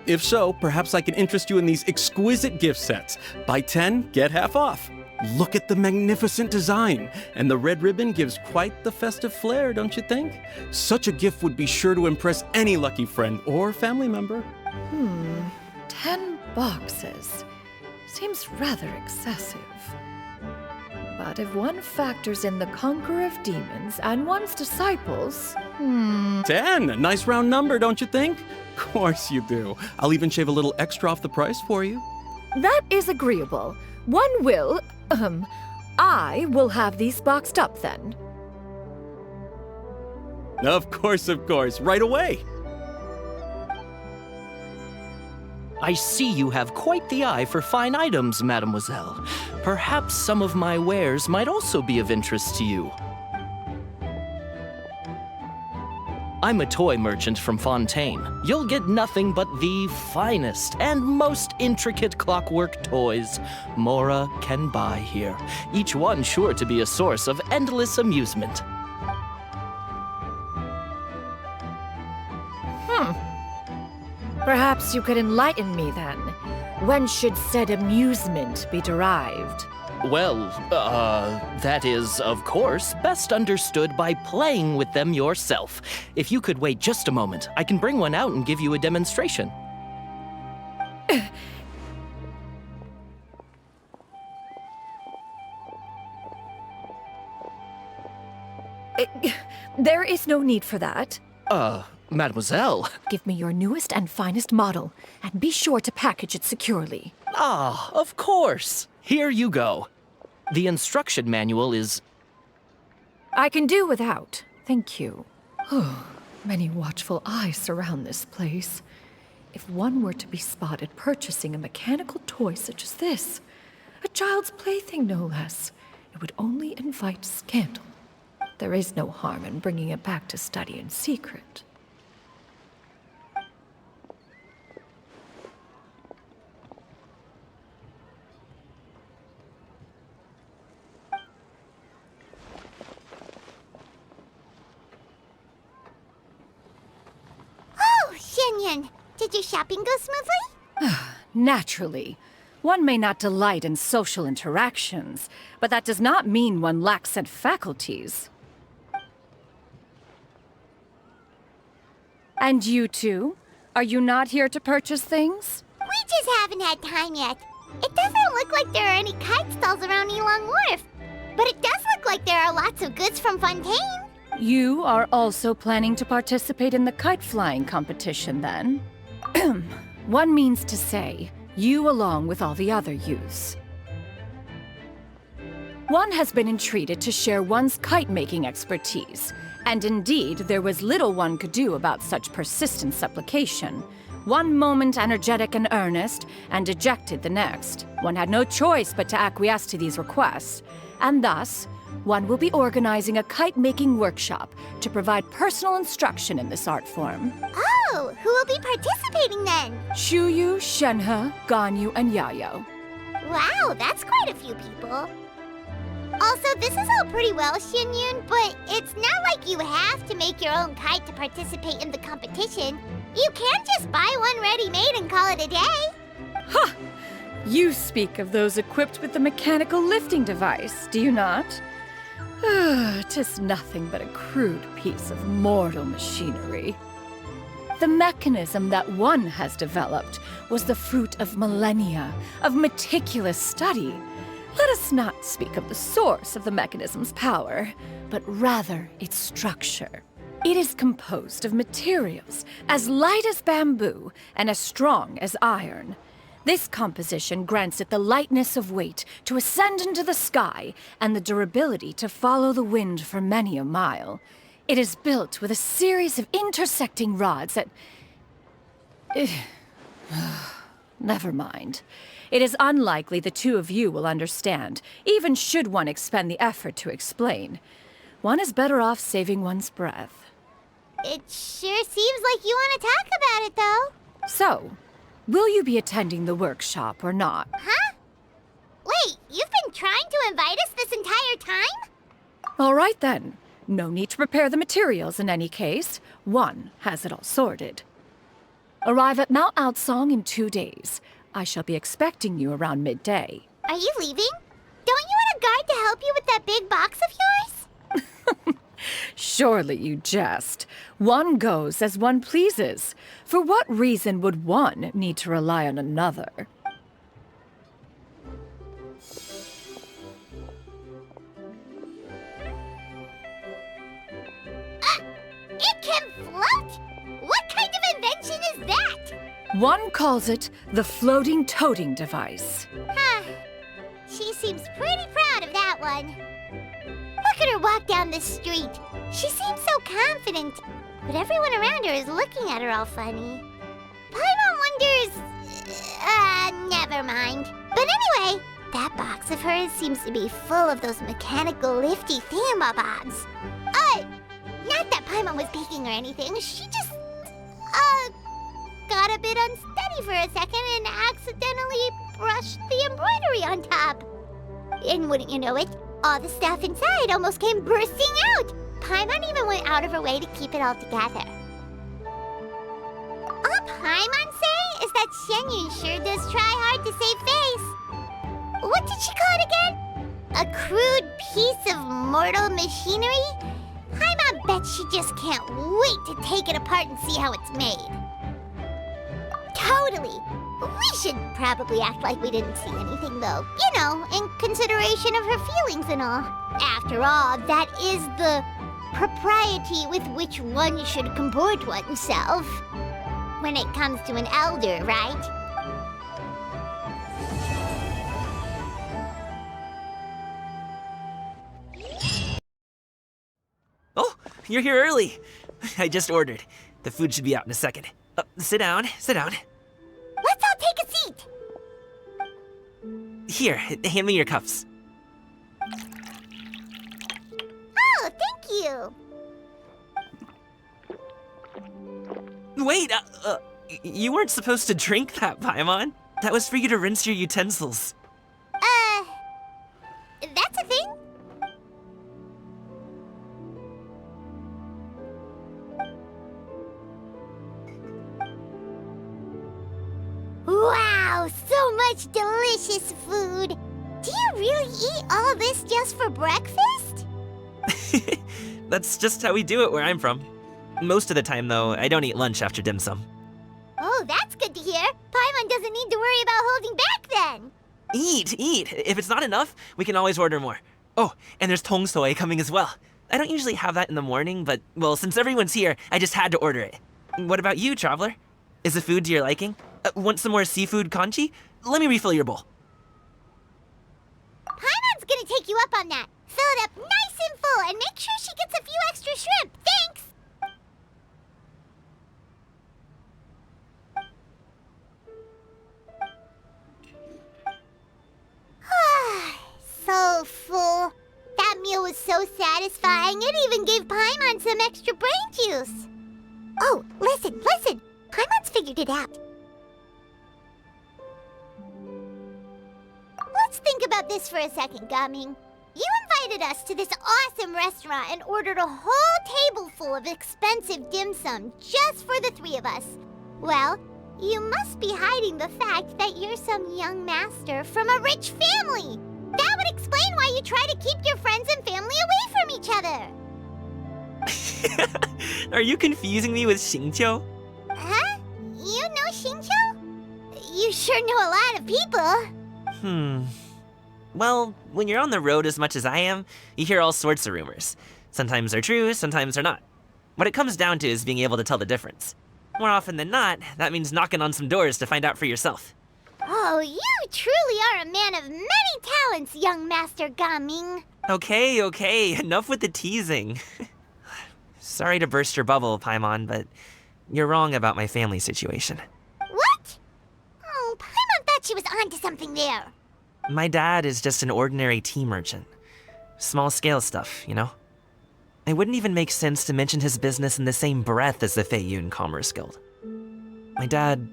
Speaker 13: If so, perhaps I can interest you in these exquisite gift sets. Buy 10, get half off. Look at the magnificent design, and the red ribbon gives quite the festive flair, don't you think? Such a gift would be sure to impress any lucky friend or family member.
Speaker 12: 10 boxes. Seems rather excessive. But if one factors in the Conqueror of Demons and one's disciples...
Speaker 13: 10! A nice round number, don't you think? Of course you do. I'll even shave a little extra off the price for you.
Speaker 12: That is agreeable. One will... I will have these boxed up then.
Speaker 13: Of course, right away.
Speaker 10: I see you have quite the eye for fine items, mademoiselle. Perhaps some of my wares might also be of interest to you. I'm a toy merchant from Fontaine. You'll get nothing but the finest and most intricate clockwork toys Mora can buy here, each one sure to be a source of endless amusement.
Speaker 12: Perhaps you could enlighten me then. When should said amusement be derived?
Speaker 10: Well, that is, of course, best understood by playing with them yourself. If you could wait just a moment, I can bring one out and give you a demonstration.
Speaker 12: There is no need for that.
Speaker 10: Mademoiselle.
Speaker 12: Give me your newest and finest model, and be sure to package it securely.
Speaker 10: Ah, of course. Here you go. The instruction manual is...
Speaker 12: I can do without. Thank you. Many watchful eyes surround this place. If one were to be spotted purchasing a mechanical toy such as this, a child's plaything no less, it would only invite scandal. There is no harm in bringing it back to study in secret.
Speaker 1: Did your shopping go smoothly?
Speaker 14: Naturally. One may not delight in social interactions, but that does not mean one lacks said faculties. And you two? Are you not here to purchase things?
Speaker 1: We just haven't had time yet. It doesn't look like there are any kite stalls around Elong Wharf, but it does look like there are lots of goods from Fontaine.
Speaker 14: You are also planning to participate in the kite flying competition, then? One means to say, you along with all the other youths. One has been entreated to share one's kite-making expertise, and indeed, there was little one could do about such persistent supplication. One moment energetic and earnest, and dejected the next. One had no choice but to acquiesce to these requests, and thus, one will be organizing a kite-making workshop to provide personal instruction in this art form.
Speaker 1: Oh, who will be participating then?
Speaker 14: Shuyu, Shenhe, Ganyu, and Yayo.
Speaker 1: Wow, that's quite a few people. Also, this is all pretty well, Xinyun, but it's not like you have to make your own kite to participate in the competition. You can't just buy one ready-made and call it a day.
Speaker 14: Ha! You speak of those equipped with the mechanical lifting device, do you not? 'Tis nothing but a crude piece of mortal machinery. The mechanism that one has developed was the fruit of millennia of meticulous study. Let us not speak of the source of the mechanism's power, but rather its structure. It is composed of materials as light as bamboo and as strong as iron. This composition grants it the lightness of weight to ascend into the sky and the durability to follow the wind for many a mile. It is built with a series of intersecting rods that... Never mind. It is unlikely the two of you will understand, even should one expend the effort to explain. One is better off saving one's breath.
Speaker 1: It sure seems like you want to talk about it, though.
Speaker 14: So, will you be attending the workshop or not?
Speaker 1: Huh? Wait, you've been trying to invite us this entire time?
Speaker 14: All right then. No need to prepare the materials in any case. One has it all sorted. Arrive at Mount Outsong in 2 days. I shall be expecting you around midday.
Speaker 1: Are you leaving? Don't you want a guard to help you with that big box of yours?
Speaker 14: Surely you jest. One goes as one pleases. For what reason would one need to rely on another?
Speaker 1: It can float? What kind of invention is that?
Speaker 14: One calls it the floating toting device.
Speaker 1: Huh. She seems pretty proud of that one. Look at her walk down the street. She seems so confident, but everyone around her is looking at her all funny. Paimon wonders... never mind. But anyway, that box of hers seems to be full of those mechanical lifty thingamabobs. Not the Paimon was peeking or anything. She just, got a bit unsteady for a second and accidentally brushed the embroidery on top. And wouldn't you know it, all the stuff inside almost came bursting out. Paimon even went out of her way to keep it all together. All Paimon say is that Xianyun sure does try hard to save face. What did she call it again? A crude piece of mortal machinery? Paimon bets she just can't wait to take it apart and see how it's made. Totally. We should probably act like we didn't see anything, though. You know, in consideration of her feelings and all. After all, that is the propriety with which one should comport oneself. When it comes to an elder, right?
Speaker 8: Oh, you're here early. I just ordered. The food should be out in a second. Sit down, sit down.
Speaker 1: Let's all take a seat.
Speaker 8: Here, hand me your cups.
Speaker 1: Oh, thank you.
Speaker 8: Wait, you weren't supposed to drink that, Paimon. That was for you to rinse your utensils.
Speaker 1: That's a thing? Wow, so much delicious food. Do you really eat all this just for breakfast?
Speaker 8: That's just how we do it where I'm from. Most of the time, though, I don't eat lunch after dim sum.
Speaker 1: Oh, that's good to hear. Paimon doesn't need to worry about holding back then.
Speaker 8: Eat, eat. If it's not enough, we can always order more. Oh, and there's tong soy coming as well. I don't usually have that in the morning, but, well, since everyone's here, I just had to order it. What about you, traveler? Is the food to your liking? Want some more seafood kanchi? Let me refill your bowl.
Speaker 1: Paimon's gonna take you up on that. Fill it up nice and full and make sure she gets a few extra shrimp. Thanks! So full. That meal was so satisfying, it even gave Paimon some extra brain juice. Oh, listen, listen. Paimon's figured it out. Let's think about this for a second, Gaming. You invited us to this awesome restaurant and ordered a whole table full of expensive dim sum just for the three of us. Well, you must be hiding the fact that you're some young master from a rich family. That would explain why you try to keep your friends and family away from each other.
Speaker 8: Are you confusing me with Xingqiu?
Speaker 1: Huh? You know Xingqiu? You sure know a lot of people.
Speaker 8: Well, when you're on the road as much as I am, you hear all sorts of rumors. Sometimes they're true, sometimes they're not. What it comes down to is being able to tell the difference. More often than not, that means knocking on some doors to find out for yourself.
Speaker 1: Oh, you truly are a man of many talents, young Master Gaming.
Speaker 8: Okay, okay, enough with the teasing. Sorry to burst your bubble, Paimon, but you're wrong about my family situation.
Speaker 1: What? Oh, Paimon thought she was onto something there.
Speaker 8: My dad is just an ordinary tea merchant. Small-scale stuff, you know? It wouldn't even make sense to mention his business in the same breath as the Feiyun Commerce Guild. My dad...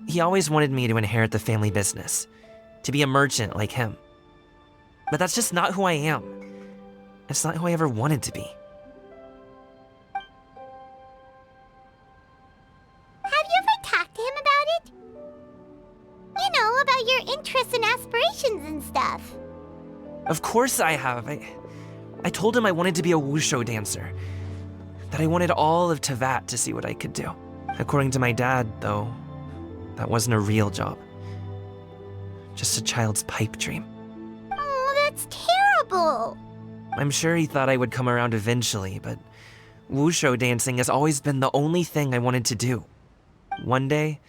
Speaker 8: he always wanted me to inherit the family business, to be a merchant like him. But that's just not who I am. It's not who I ever wanted to be.
Speaker 1: Have you ever talked to him about it? You know, about your interests and aspirations and stuff.
Speaker 8: Of course I have. I told him I wanted to be a wushu dancer. That I wanted all of Tevat to see what I could do. According to my dad, though, that wasn't a real job. Just a child's pipe dream.
Speaker 1: Oh, that's terrible.
Speaker 8: I'm sure he thought I would come around eventually, but wushu dancing has always been the only thing I wanted to do. One day,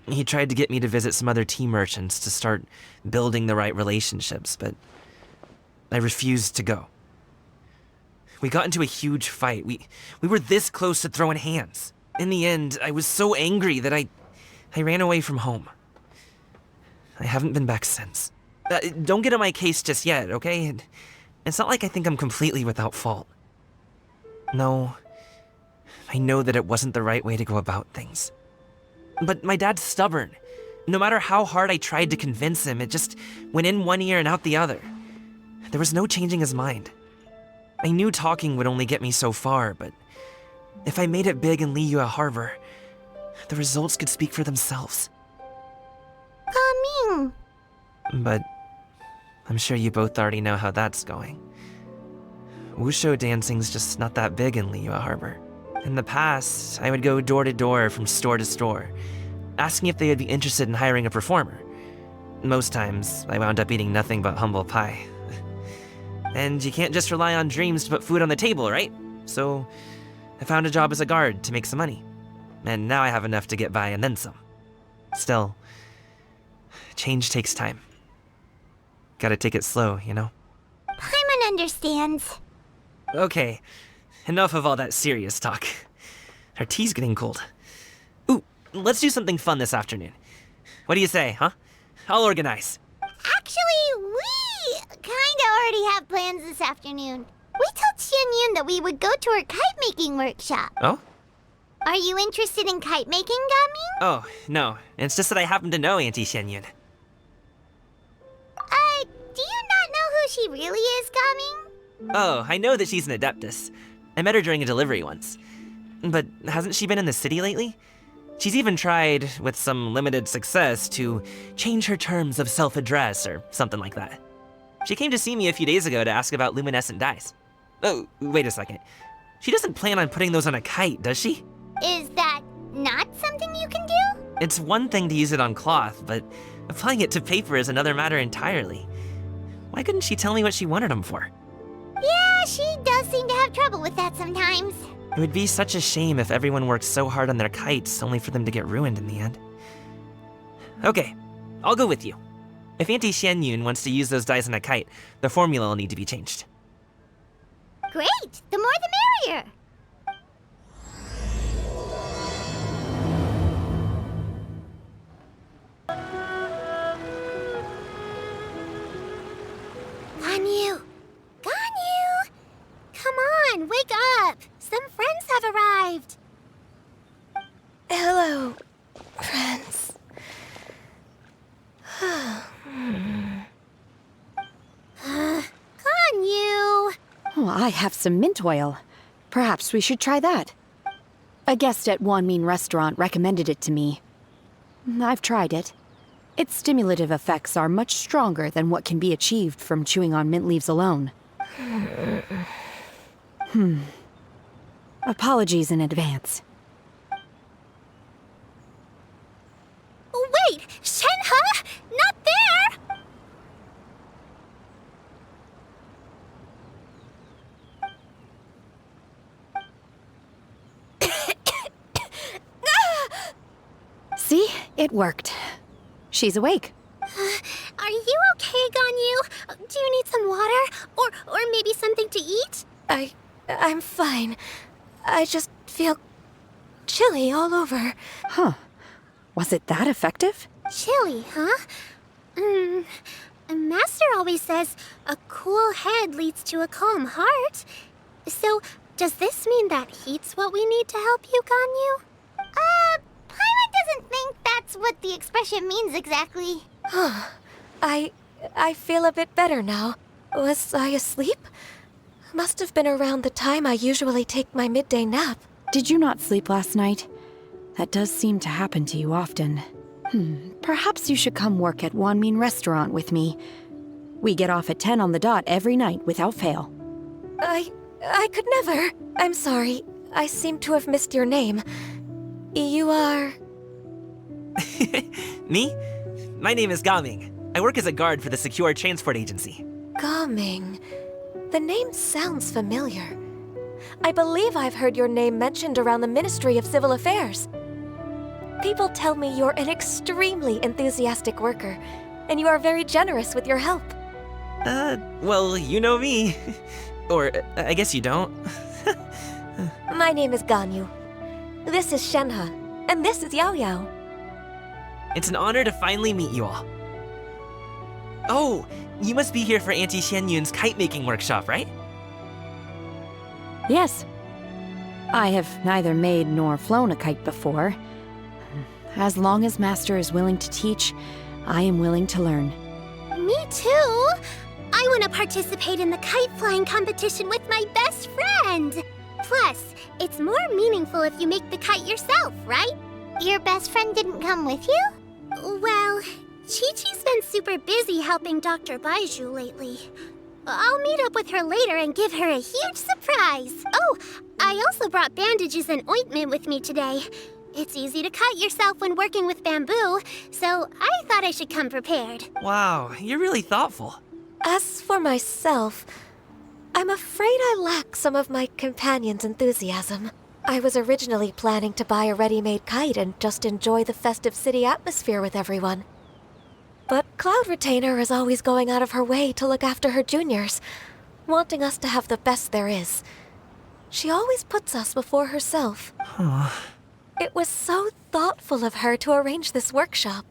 Speaker 8: he tried to get me to visit some other tea merchants to start building the right relationships, but I refused to go. We got into a huge fight. We were this close to throwing hands. In the end, I was so angry that I ran away from home. I haven't been back since. Don't get on my case just yet, okay? It's not like I think I'm completely without fault. No, I know that it wasn't the right way to go about things. But my dad's stubborn. No matter how hard I tried to convince him, it just went in one ear and out the other. There was no changing his mind. I knew talking would only get me so far, but if I made it big in Liyue Harbor, the results could speak for themselves.
Speaker 1: Gaming.
Speaker 8: But I'm sure you both already know how that's going. Wushu dancing's just not that big in Liyue Harbor. In the past, I would go door to door from store to store, asking if they would be interested in hiring a performer. Most times, I wound up eating nothing but humble pie. And you can't just rely on dreams to put food on the table, right? So I found a job as a guard to make some money. And now I have enough to get by and then some. Still, change takes time. Gotta take it slow, you know?
Speaker 1: Paimon understands.
Speaker 8: Okay, enough of all that serious talk. Our tea's getting cold. Ooh, let's do something fun this afternoon. What do you say, huh? I'll organize.
Speaker 1: Actually, we kinda already have plans this afternoon. We told Xianyun that we would go to her kite-making workshop.
Speaker 8: Oh?
Speaker 1: Are you interested in kite-making, Gaming?
Speaker 8: Oh, no. It's just that I happen to know Auntie Xianyun.
Speaker 1: Do you not know who she really is, Gaming?
Speaker 8: Oh, I know that she's an Adeptus. I met her during a delivery once. But hasn't she been in the city lately? She's even tried, with some limited success, to change her terms of self-address or something like that. She came to see me a few days ago to ask about luminescent dyes. Oh, wait a second. She doesn't plan on putting those on a kite, does she?
Speaker 1: Is that not something you can do?
Speaker 8: It's one thing to use it on cloth, but applying it to paper is another matter entirely. Why couldn't she tell me what she wanted them for?
Speaker 1: Yeah, she does seem to have trouble with that sometimes.
Speaker 8: It would be such a shame if everyone worked so hard on their kites only for them to get ruined in the end. Okay, I'll go with you. If Auntie Xianyun wants to use those dyes on a kite, the formula will need to be changed.
Speaker 1: Great! The more the merrier! Ganyu! Ganyu! Come on, wake up! Some friends have arrived!
Speaker 3: Hello, friends.
Speaker 1: Ganyu!
Speaker 15: Oh, I have some mint oil. Perhaps we should try that. A guest at Wanmin Restaurant recommended it to me. I've tried it. Its stimulative effects are much stronger than what can be achieved from chewing on mint leaves alone. Apologies in advance.
Speaker 1: Wait! Shenhe! Not there!
Speaker 15: See? It worked. She's awake.
Speaker 1: Are you okay, Ganyu? Do you need some water? Or maybe something to eat?
Speaker 3: I'm fine. I just feel chilly all over.
Speaker 15: Huh. Was it that effective?
Speaker 1: Chilly, huh? Master always says a cool head leads to a calm heart. So, does this mean that heat's what we need to help you, Ganyu? Paimon doesn't think that's what the expression means exactly.
Speaker 3: I feel a bit better now. Was I asleep? Must have been around the time I usually take my midday nap.
Speaker 15: Did you not sleep last night? That does seem to happen to you often. Perhaps you should come work at Wanmin Restaurant with me. We get off at 10 on the dot every night without fail.
Speaker 3: I could never. I'm sorry. I seem to have missed your name. You are...
Speaker 8: Me? My name is Gaming. I work as a guard for the Secure Transport Agency.
Speaker 3: Gaming. The name sounds familiar. I believe I've heard your name mentioned around the Ministry of Civil Affairs. People tell me you're an extremely enthusiastic worker, and you are very generous with your help.
Speaker 8: Well, you know me. Or, I guess you don't.
Speaker 3: My name is Ganyu. This is Shenhe, and this is Yao Yao.
Speaker 8: It's an honor to finally meet you all. Oh, you must be here for Auntie Xianyun's kite-making workshop, right?
Speaker 15: Yes. I have neither made nor flown a kite before. As long as Master is willing to teach, I am willing to learn.
Speaker 1: Me too! I want to participate in the kite flying competition with my best friend! Plus, it's more meaningful if you make the kite yourself, right? Your best friend didn't come with you? Well, Chi-Chi's been super busy helping Dr. Baiju lately. I'll meet up with her later and give her a huge surprise. Oh, I also brought bandages and ointment with me today. It's easy to cut yourself when working with bamboo, so I thought I should come prepared.
Speaker 8: Wow, you're really thoughtful.
Speaker 3: As for myself, I'm afraid I lack some of my companion's enthusiasm. I was originally planning to buy a ready-made kite and just enjoy the festive city atmosphere with everyone. But Cloud Retainer is always going out of her way to look after her juniors, wanting us to have the best there is. She always puts us before herself. It was so thoughtful of her to arrange this workshop,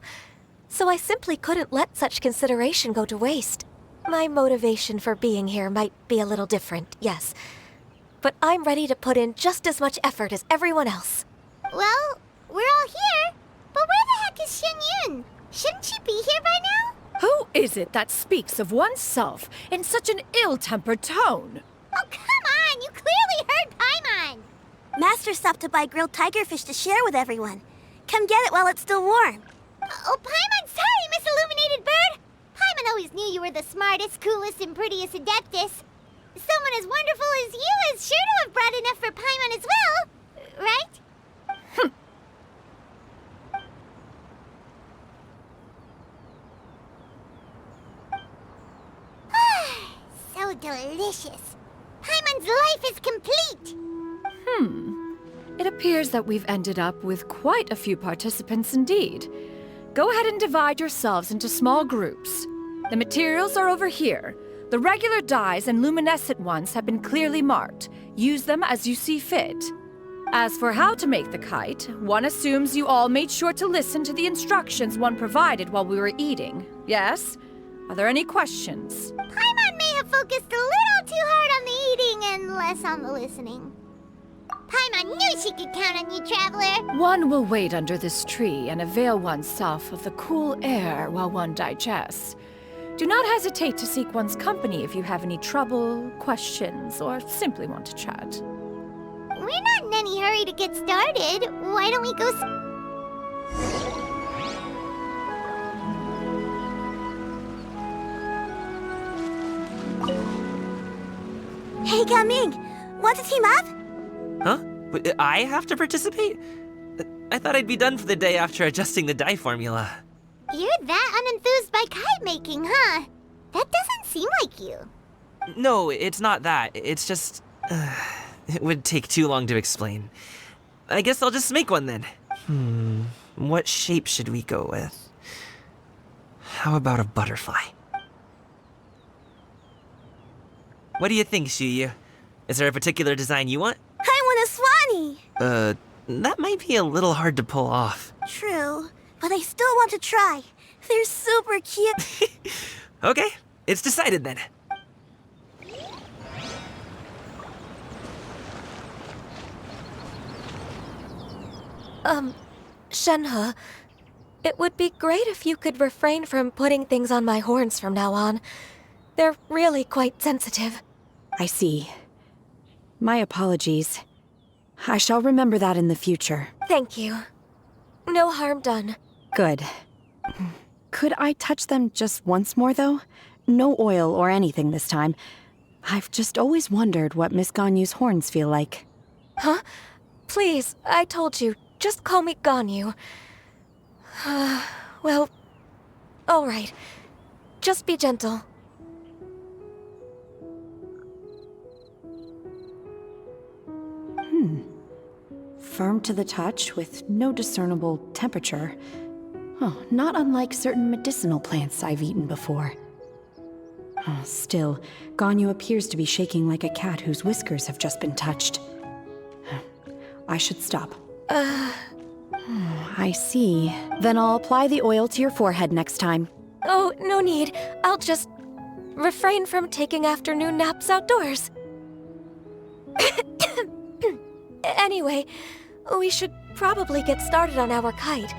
Speaker 3: so I simply couldn't let such consideration go to waste. My motivation for being here might be a little different, yes, but I'm ready to put in just as much effort as everyone else.
Speaker 1: Well, we're all here, but where the heck is Xianyun? Shouldn't she be here by now?
Speaker 14: Who is it that speaks of oneself in such an ill-tempered tone?
Speaker 1: Oh, come on! You clearly heard Paimon! Master stopped to buy grilled tigerfish to share with everyone. Come get it while it's still warm. Oh, Paimon, sorry, Miss Illuminated Bird! Paimon always knew you were the smartest, coolest, and prettiest Adeptus. Someone as wonderful as you is sure to have brought enough for Paimon as well, right? So delicious. Paimon's life is complete.
Speaker 14: It appears that we've ended up with quite a few participants indeed. Go ahead and divide yourselves into small groups. The materials are over here. The regular dyes and luminescent ones have been clearly marked. Use them as you see fit. As for how to make the kite, one assumes you all made sure to listen to the instructions one provided while we were eating. Yes? Are there any questions?
Speaker 1: Paimon may have focused a little too hard on the eating and less on the listening. Paimon knew she could count on you, Traveler.
Speaker 14: One will wait under this tree and avail oneself of the cool air while one digests. Do not hesitate to seek one's company if you have any trouble, questions, or simply want to chat.
Speaker 1: We're not in any hurry to get started. Why don't we go Hey, Gaming! Want to team up?
Speaker 8: Huh? But I have to participate? I thought I'd be done for the day after adjusting the dye formula.
Speaker 1: You're that unenthused by kite making, huh? That doesn't seem like you.
Speaker 8: No, it's not that. It's just... it would take too long to explain. I guess I'll just make one then. What shape should we go with? How about a butterfly? What do you think, Shuyu? Is there a particular design you want?
Speaker 1: I want a swanee!
Speaker 8: That might be a little hard to pull off.
Speaker 1: True, but I still want to try. They're super cute.
Speaker 8: Okay, it's decided then.
Speaker 3: Shenhe, it would be great if you could refrain from putting things on my horns from now on. They're really quite sensitive.
Speaker 15: I see. My apologies. I shall remember that in the future.
Speaker 3: Thank you. No harm done.
Speaker 15: Good. Could I touch them just once more, though? No oil or anything this time. I've just always wondered what Miss Ganyu's horns feel like.
Speaker 3: Huh? Please, I told you. Just call me Ganyu. Well, all right. Just be gentle.
Speaker 15: Firm to the touch with no discernible temperature. Oh, not unlike certain medicinal plants I've eaten before. Oh, still, Ganyu appears to be shaking like a cat whose whiskers have just been touched. I should stop. I see. Then I'll apply the oil to your forehead next time.
Speaker 3: Oh, no need. I'll just refrain from taking afternoon naps outdoors. Anyway, we should probably get started on our kite.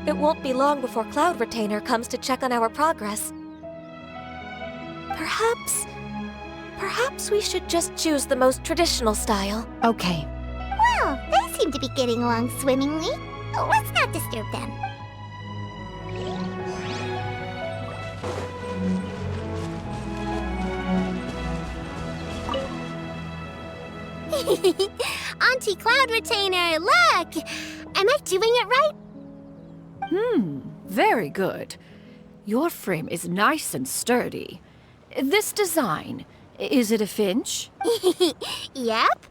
Speaker 3: It won't be long before Cloud Retainer comes to check on our progress. Perhaps we should just choose the most traditional style.
Speaker 15: Okay.
Speaker 1: Well, they seem to be getting along swimmingly. Let's not disturb them. Auntie Cloud Retainer, look! Am I doing it right?
Speaker 14: Very good. Your frame is nice and sturdy. This design, is it a finch?
Speaker 1: Yep.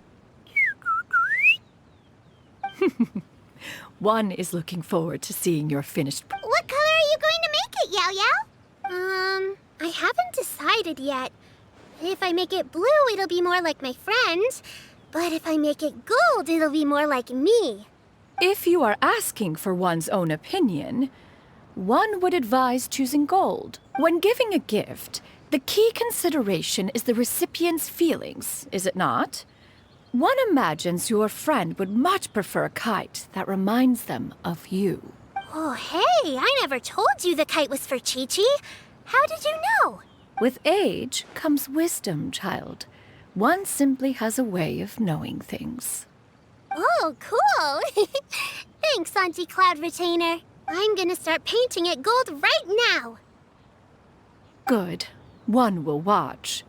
Speaker 14: One is looking forward to seeing your finished...
Speaker 1: What color are you going to make it, Yao Yao? I haven't decided yet. If I make it blue, it'll be more like my friend. But if I make it gold, it'll be more like me.
Speaker 14: If you are asking for one's own opinion, one would advise choosing gold. When giving a gift, the key consideration is the recipient's feelings, is it not? One imagines your friend would much prefer a kite that reminds them of you.
Speaker 1: Oh, hey, I never told you the kite was for Chi-Chi. How did you know?
Speaker 14: With age comes wisdom, child. One simply has a way of knowing things.
Speaker 1: Oh, cool. Thanks, Auntie Cloud Retainer. I'm gonna start painting it gold right now.
Speaker 14: Good. One will watch.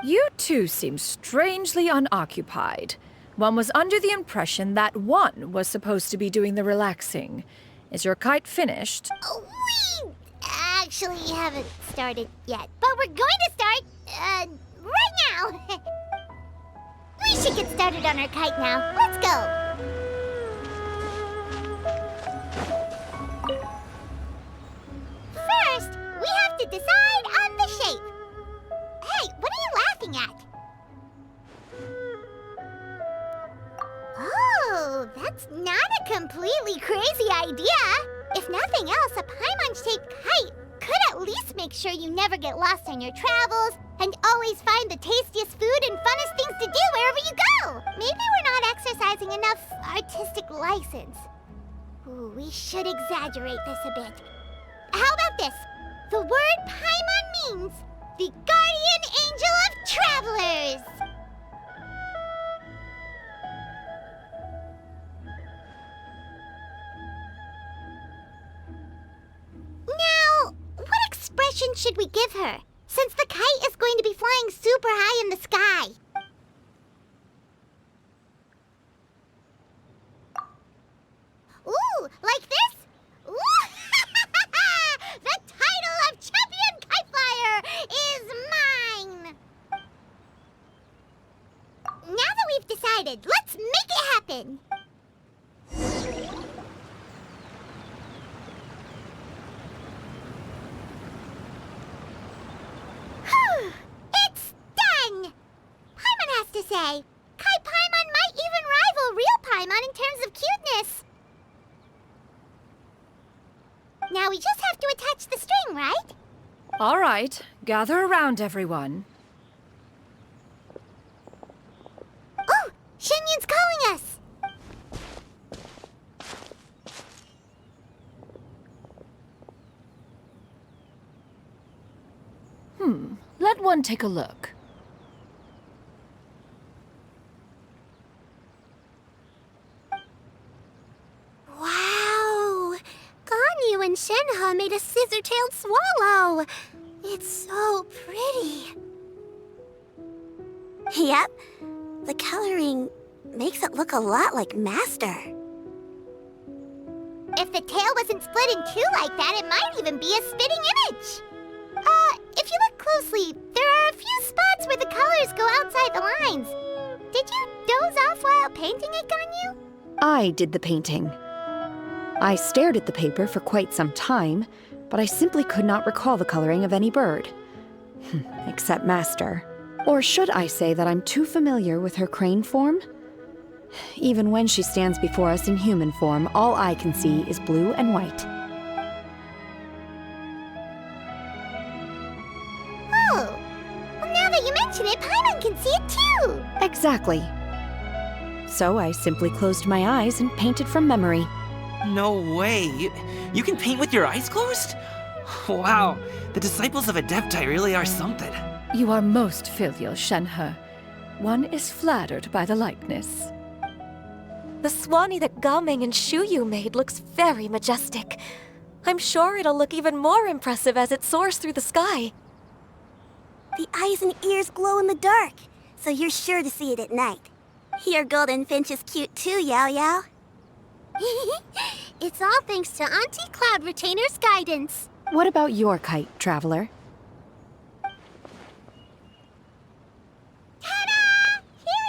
Speaker 14: You two seem strangely unoccupied. One was under the impression that one was supposed to be doing the relaxing. Is your kite finished?
Speaker 1: We actually haven't started yet, but we're going to start, right now. We should get started on our kite now. Let's go. First, we have to decide on the shape. Hey, what are you laughing at? Oh, that's not a completely crazy idea. If nothing else, a Paimon-shaped kite could at least make sure you never get lost on your travels and always find the tastiest food and funnest things to do wherever you go. Maybe we're not exercising enough artistic license. Ooh, we should exaggerate this a bit. How about this? The word Paimon means the guardian angel of travelers. Now, what expression should we give her, since the kite is going to be flying super high in the sky? Ooh, like this? Ooh! The title of Champion Kite Flyer is mine! Now that we've decided, let's make it happen! It's done! Paimon has to say, Kai Paimon might even rival real Paimon in terms of cuteness. Now we just have to attach the string, right?
Speaker 14: All right, gather around, everyone.
Speaker 1: Oh, Shenyun's calling us!
Speaker 14: Let one take a look.
Speaker 1: Wow! Ganyu and Shenhe made a scissor-tailed swallow! It's so pretty. Yep. The coloring makes it look a lot like Master. If the tail wasn't split in two like that, it might even be a spitting image. If you look closely, there are a few spots where the colors go outside the lines. Did you doze off while painting it, Ganyu?
Speaker 15: I did the painting. I stared at the paper for quite some time, but I simply could not recall the coloring of any bird. Except Master. Or should I say that I'm too familiar with her crane form? Even when she stands before us in human form, all I can see is blue and white.
Speaker 1: Oh, well, now that you mention it, Paimon can see it too.
Speaker 15: Exactly. So I simply closed my eyes and painted from memory.
Speaker 8: No way. You can paint with your eyes closed? Wow, the disciples of Adepti really are something.
Speaker 14: You are most filial, Shenhe. One is flattered by the likeness.
Speaker 3: The Swanee that Gaming and Shuyu made looks very majestic. I'm sure it'll look even more impressive as it soars through the sky.
Speaker 1: The eyes and ears glow in the dark, so you're sure to see it at night. Your golden finch is cute too, Yao Yao. It's all thanks to Auntie Cloud Retainer's guidance.
Speaker 15: What about your kite, Traveler?
Speaker 1: Ta-da! Here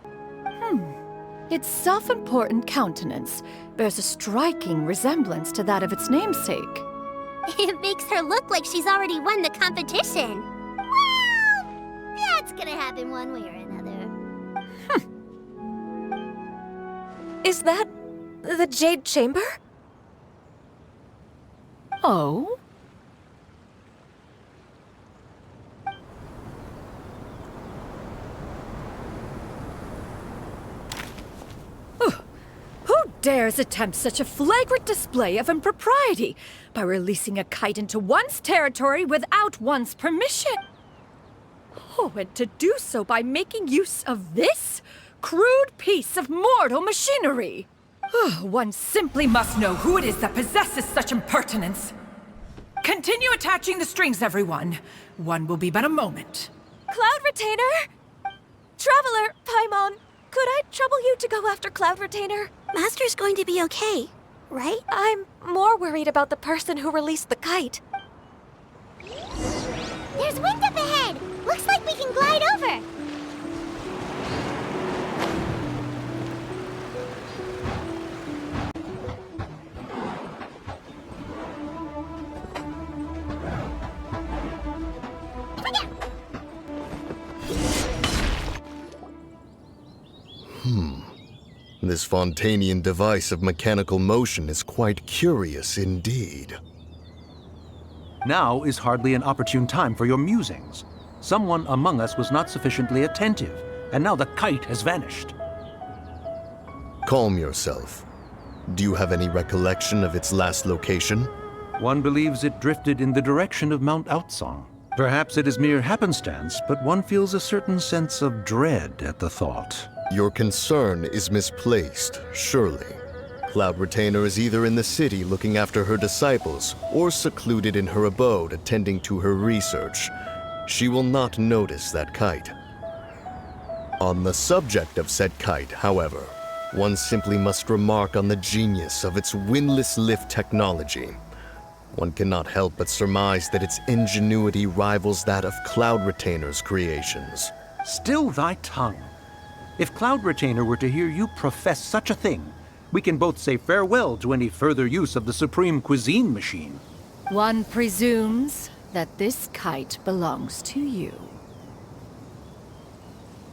Speaker 1: it is!
Speaker 14: Its self-important countenance bears a striking resemblance to that of its namesake.
Speaker 1: It makes her look like she's already won the competition. Well, that's gonna happen one way or another.
Speaker 3: Is that the Jade Chamber?
Speaker 14: Oh? Who dares attempt such a flagrant display of impropriety by releasing a kite into one's territory without one's permission? Oh, and to do so by making use of this crude piece of mortal machinery! One simply must know who it is that possesses such impertinence. Continue attaching the strings, everyone. One will be but a moment.
Speaker 3: Cloud Retainer? Traveler, Paimon, could I trouble you to go after Cloud Retainer?
Speaker 1: Master's going to be okay, right?
Speaker 3: I'm more worried about the person who released the kite.
Speaker 1: There's wind up ahead! Looks like we can glide over!
Speaker 4: This Fontanian device of mechanical motion is quite curious indeed.
Speaker 5: Now is hardly an opportune time for your musings. Someone among us was not sufficiently attentive, and now the kite has vanished.
Speaker 4: Calm yourself. Do you have any recollection of its last location?
Speaker 5: One believes it drifted in the direction of Mount Outsong. Perhaps it is mere happenstance, but one feels a certain sense of dread at the thought.
Speaker 4: Your concern is misplaced, surely. Cloud Retainer is either in the city looking after her disciples, or secluded in her abode attending to her research. She will not notice that kite. On the subject of said kite, however, one simply must remark on the genius of its windless lift technology. One cannot help but surmise that its ingenuity rivals that of Cloud Retainer's creations.
Speaker 5: Still thy tongue. If Cloud Retainer were to hear you profess such a thing, we can both say farewell to any further use of the Supreme Cuisine Machine.
Speaker 14: One presumes that this kite belongs to you.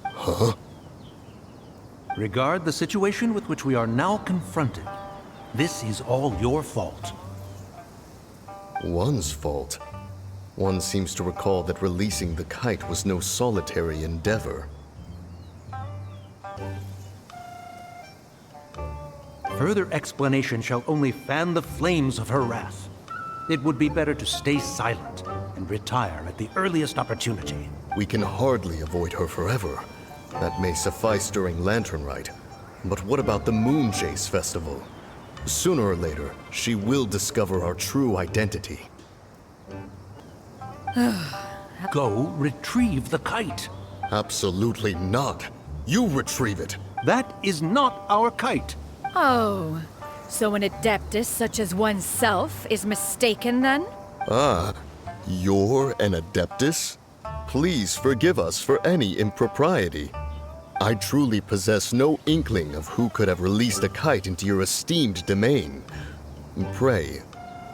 Speaker 4: Huh?
Speaker 5: Regard the situation with which we are now confronted. This is all your fault.
Speaker 4: One's fault? One seems to recall that releasing the kite was no solitary endeavor.
Speaker 5: Further explanation shall only fan the flames of her wrath. It would be better to stay silent and retire at the earliest opportunity.
Speaker 4: We can hardly avoid her forever. That may suffice during Lantern Rite. But what about the Moon Chase Festival? Sooner or later, she will discover our true identity.
Speaker 5: Go retrieve the kite.
Speaker 4: Absolutely not. You retrieve it.
Speaker 5: That is not our kite.
Speaker 14: Oh, so an adeptus such as oneself is mistaken then?
Speaker 4: Ah, you're an adeptus? Please forgive us for any impropriety. I truly possess no inkling of who could have released a kite into your esteemed domain. Pray,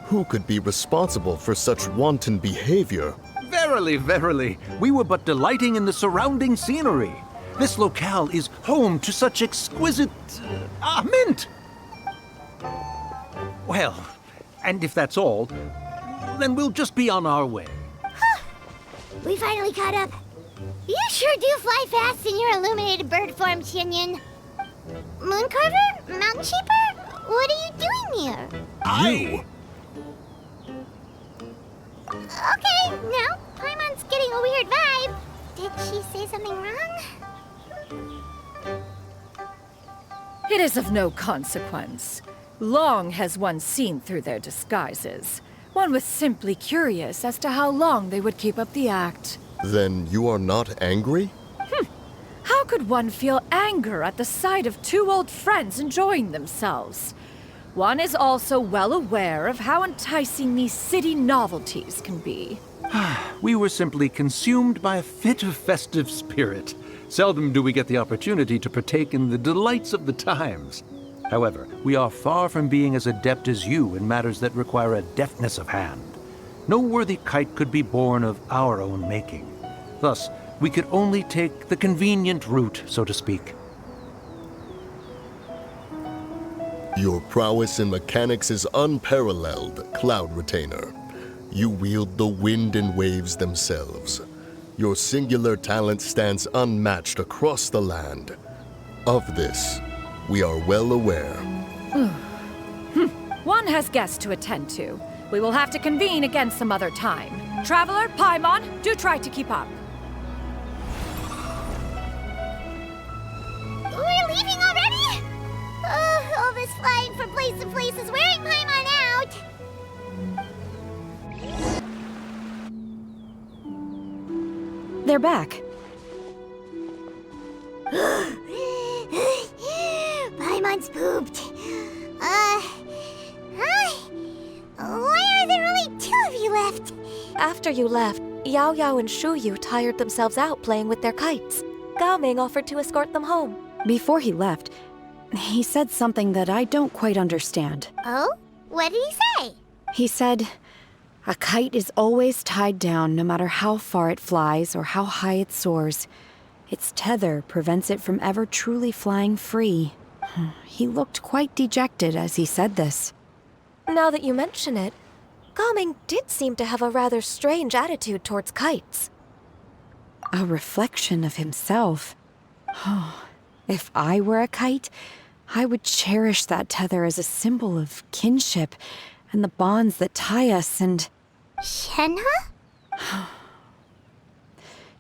Speaker 4: who could be responsible for such wanton behavior?
Speaker 5: Verily, verily, we were but delighting in the surrounding scenery. This locale is home to such exquisite... mint! Well, and if that's all, then we'll just be on our way.
Speaker 1: We finally caught up. You sure do fly fast in your illuminated bird form, Shinyan. Mooncarver? Mountain Sheeper? What are you doing here?
Speaker 4: You?
Speaker 1: Okay, now Paimon's getting a weird vibe. Did she say something wrong?
Speaker 14: It is of no consequence. Long has one seen through their disguises. One was simply curious as to how long they would keep up the act.
Speaker 4: Then you are not angry?
Speaker 14: How could one feel anger at the sight of two old friends enjoying themselves? One is also well aware of how enticing these city novelties can be.
Speaker 5: We were simply consumed by a fit of festive spirit. Seldom do we get the opportunity to partake in the delights of the times. However, we are far from being as adept as you in matters that require a deftness of hand. No worthy kite could be born of our own making. Thus, we could only take the convenient route, so to speak.
Speaker 4: Your prowess in mechanics is unparalleled, Cloud Retainer. You wield the wind and waves themselves. Your singular talent stands unmatched across the land. Of this, we are well aware.
Speaker 14: One has guests to attend to. We will have to convene again some other time. Traveler, Paimon, do try to keep up.
Speaker 1: We're leaving already? All this flying from place to place is wearing Paimon out.
Speaker 15: They're back.
Speaker 1: Paimon's pooped. Hi. Why are there only two of you left?
Speaker 3: After you left, Yao Yao and Shu Yu tired themselves out playing with their kites. Gao Ming offered to escort them home.
Speaker 15: Before he left, he said something that I don't quite understand.
Speaker 1: Oh? What did he say?
Speaker 15: He said, a kite is always tied down no matter how far it flies or how high it soars. Its tether prevents it from ever truly flying free. He looked quite dejected as he said this.
Speaker 3: Now that you mention it, Gao Ming did seem to have a rather strange attitude towards kites.
Speaker 15: A reflection of himself. If I were a kite, I would cherish that tether as a symbol of kinship and the bonds that tie us and...
Speaker 1: Shenhe?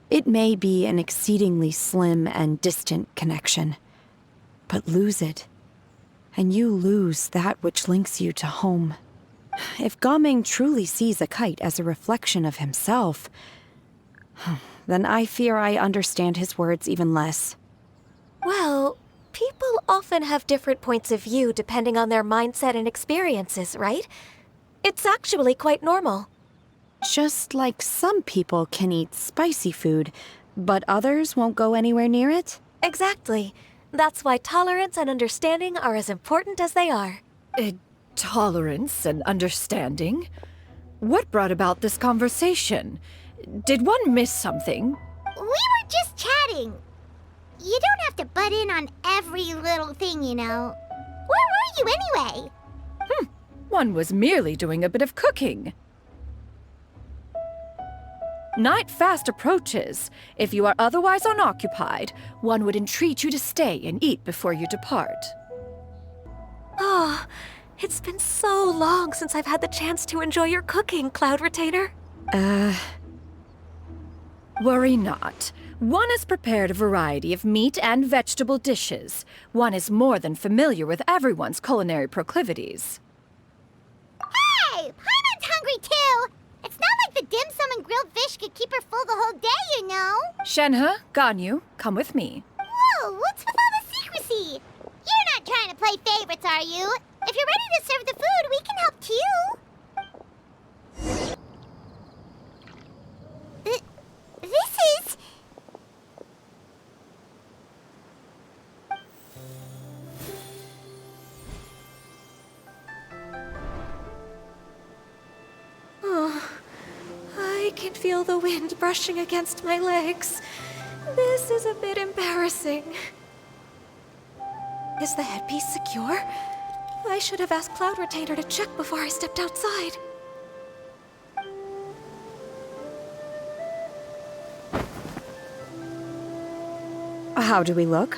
Speaker 15: It may be an exceedingly slim and distant connection, but lose it, and you lose that which links you to home. If Gaming truly sees a kite as a reflection of himself, then I fear I understand his words even less.
Speaker 3: Well, people often have different points of view depending on their mindset and experiences, right? It's actually quite normal.
Speaker 15: Just like some people can eat spicy food, but others won't go anywhere near it?
Speaker 3: Exactly. That's why tolerance and understanding are as important as they are.
Speaker 14: Tolerance and understanding? What brought about this conversation? Did one miss something?
Speaker 1: We were just chatting. You don't have to butt in on every little thing, you know. Where were you anyway?
Speaker 14: One was merely doing a bit of cooking. Night fast approaches. If you are otherwise unoccupied, one would entreat you to stay and eat before you depart.
Speaker 3: Oh, it's been so long since I've had the chance to enjoy your cooking, Cloud Retainer.
Speaker 14: Worry not. One has prepared a variety of meat and vegetable dishes. One is more than familiar with everyone's culinary proclivities.
Speaker 1: Hey! Paimon's hungry too! It's not like the dim sum and grilled fish could keep her full the whole day, you know!
Speaker 14: Shenhe, Ganyu, come with me.
Speaker 1: Whoa, what's with all the secrecy? You're not trying to play favorites, are you? If you're ready to serve the food, we can help too. This is...
Speaker 3: Oh, I can feel the wind brushing against my legs. This is a bit embarrassing. Is the headpiece secure? I should have asked Cloud Retainer to check before I stepped outside.
Speaker 15: How do we look?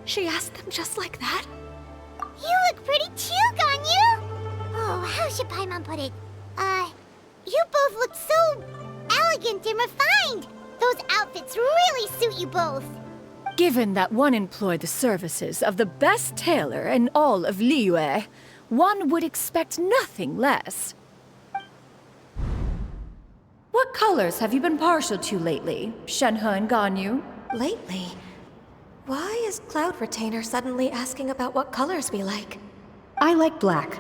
Speaker 3: She asked them just like that?
Speaker 1: You look pretty too, Ganyu! Oh, how should Paimon put it? You both look so elegant and refined! Those outfits really suit you both.
Speaker 14: Given that one employed the services of the best tailor in all of Liyue, one would expect nothing less. What colors have you been partial to lately, Shenhe and Ganyu?
Speaker 3: Lately? Why is Cloud Retainer suddenly asking about what colors we like?
Speaker 15: I like black.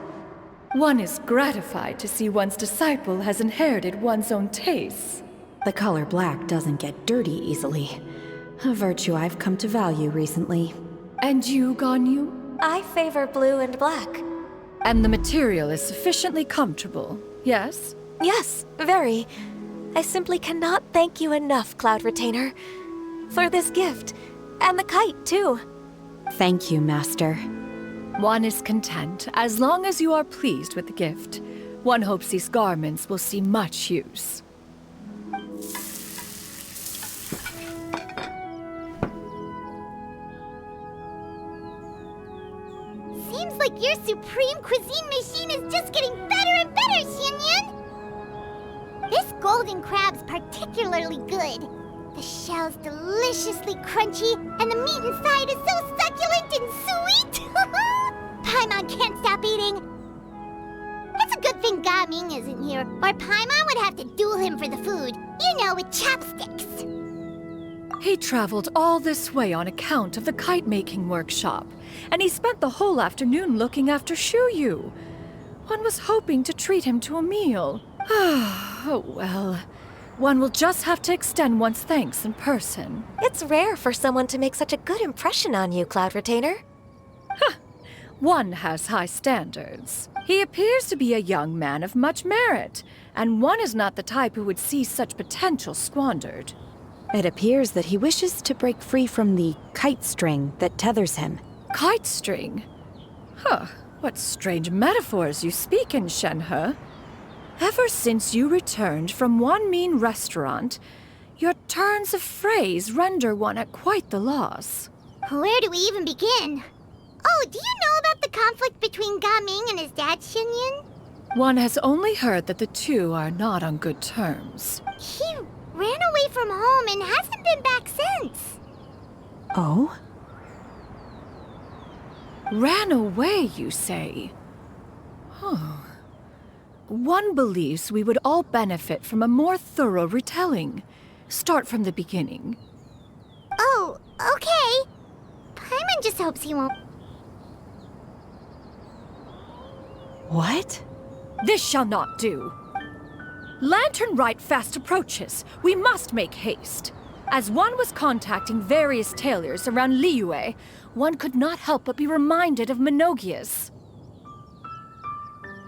Speaker 14: One is gratified to see one's disciple has inherited one's own tastes.
Speaker 15: The color black doesn't get dirty easily. A virtue I've come to value recently.
Speaker 14: And you, Ganyu?
Speaker 3: I favor blue and black.
Speaker 14: And the material is sufficiently comfortable, yes?
Speaker 3: Yes, very. I simply cannot thank you enough, Cloud Retainer, for this gift. And the kite, too.
Speaker 15: Thank you, Master.
Speaker 14: One is content as long as you are pleased with the gift. One hopes these garments will see much use.
Speaker 1: Seems like your supreme cuisine machine is just getting better and better, Xianyun! This golden crab's particularly good. The shell's deliciously crunchy, and the meat inside is so succulent and sweet! Paimon can't stop eating. It's a good thing Gaming isn't here, or Paimon would have to duel him for the food. You know, with chopsticks.
Speaker 14: He traveled all this way on account of the kite-making workshop, and he spent the whole afternoon looking after Shuyu. One was hoping to treat him to a meal. Oh well. One will just have to extend one's thanks in person.
Speaker 3: It's rare for someone to make such a good impression on you, Cloud Retainer.
Speaker 14: One has high standards. He appears to be a young man of much merit, and one is not the type who would see such potential squandered.
Speaker 15: It appears that he wishes to break free from the kite string that tethers him.
Speaker 14: Kite string? Huh, what strange metaphors you speak in, Shenhe. Ever since you returned from one mean restaurant, your turns of phrase render one at quite the loss.
Speaker 1: Where do we even begin? Oh, do you know about the conflict between Gaming and his dad, Xianyun?
Speaker 14: One has only heard that the two are not on good terms.
Speaker 1: He ran away from home and hasn't been back since.
Speaker 15: Oh?
Speaker 14: Ran away, you say? Huh. One believes we would all benefit from a more thorough retelling. Start from the beginning.
Speaker 1: Oh, okay. Paimon just hopes he won't.
Speaker 15: What?
Speaker 14: This shall not do. Lantern Rite fast approaches. We must make haste. As one was contacting various tailors around Liyue, one could not help but be reminded of Menogias.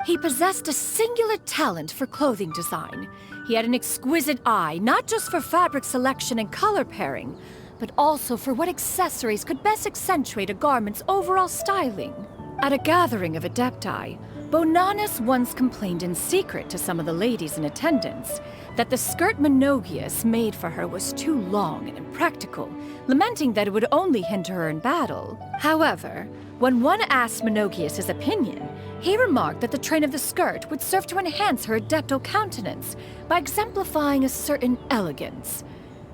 Speaker 14: He possessed a singular talent for clothing design. He had an exquisite eye, not just for fabric selection and color pairing, but also for what accessories could best accentuate a garment's overall styling. At a gathering of Adepti, Bonanis once complained in secret to some of the ladies in attendance that the skirt Menogias made for her was too long and impractical, lamenting that it would only hinder her in battle. However, when one asked Menogias his opinion, he remarked that the train of the skirt would serve to enhance her adeptal countenance by exemplifying a certain elegance.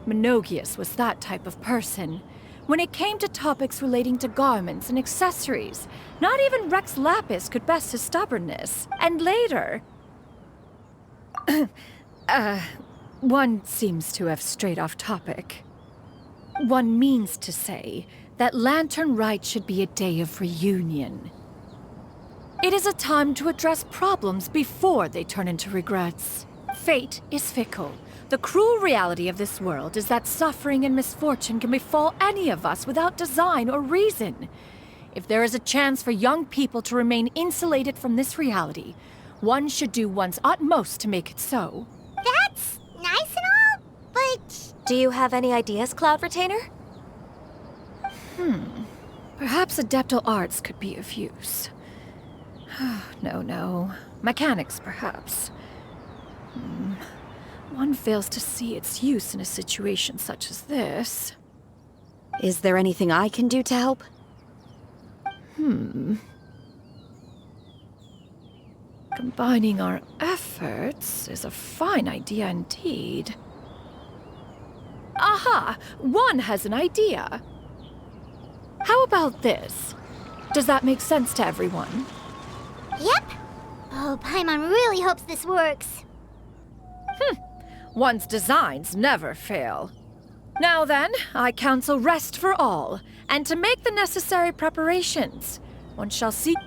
Speaker 14: Menogias was that type of person. When it came to topics relating to garments and accessories, not even Rex Lapis could best his stubbornness. And later... one seems to have strayed off topic. One means to say that Lantern Rite should be a day of reunion. It is a time to address problems before they turn into regrets. Fate is fickle. The cruel reality of this world is that suffering and misfortune can befall any of us without design or reason. If there is a chance for young people to remain insulated from this reality, one should do one's utmost to make it so.
Speaker 1: That's nice and all, but...
Speaker 3: Do you have any ideas, Cloud Retainer?
Speaker 14: Perhaps adeptal arts could be of use. No. Mechanics, perhaps. one fails to see its use in a situation such as this.
Speaker 15: Is there anything I can do to help?
Speaker 14: Combining our efforts is a fine idea indeed. Aha! One has an idea! How about this? Does that make sense to everyone?
Speaker 1: Yep. Oh, Paimon really hopes this works.
Speaker 14: One's designs never fail. Now then, I counsel rest for all, and to make the necessary preparations. One shall seek...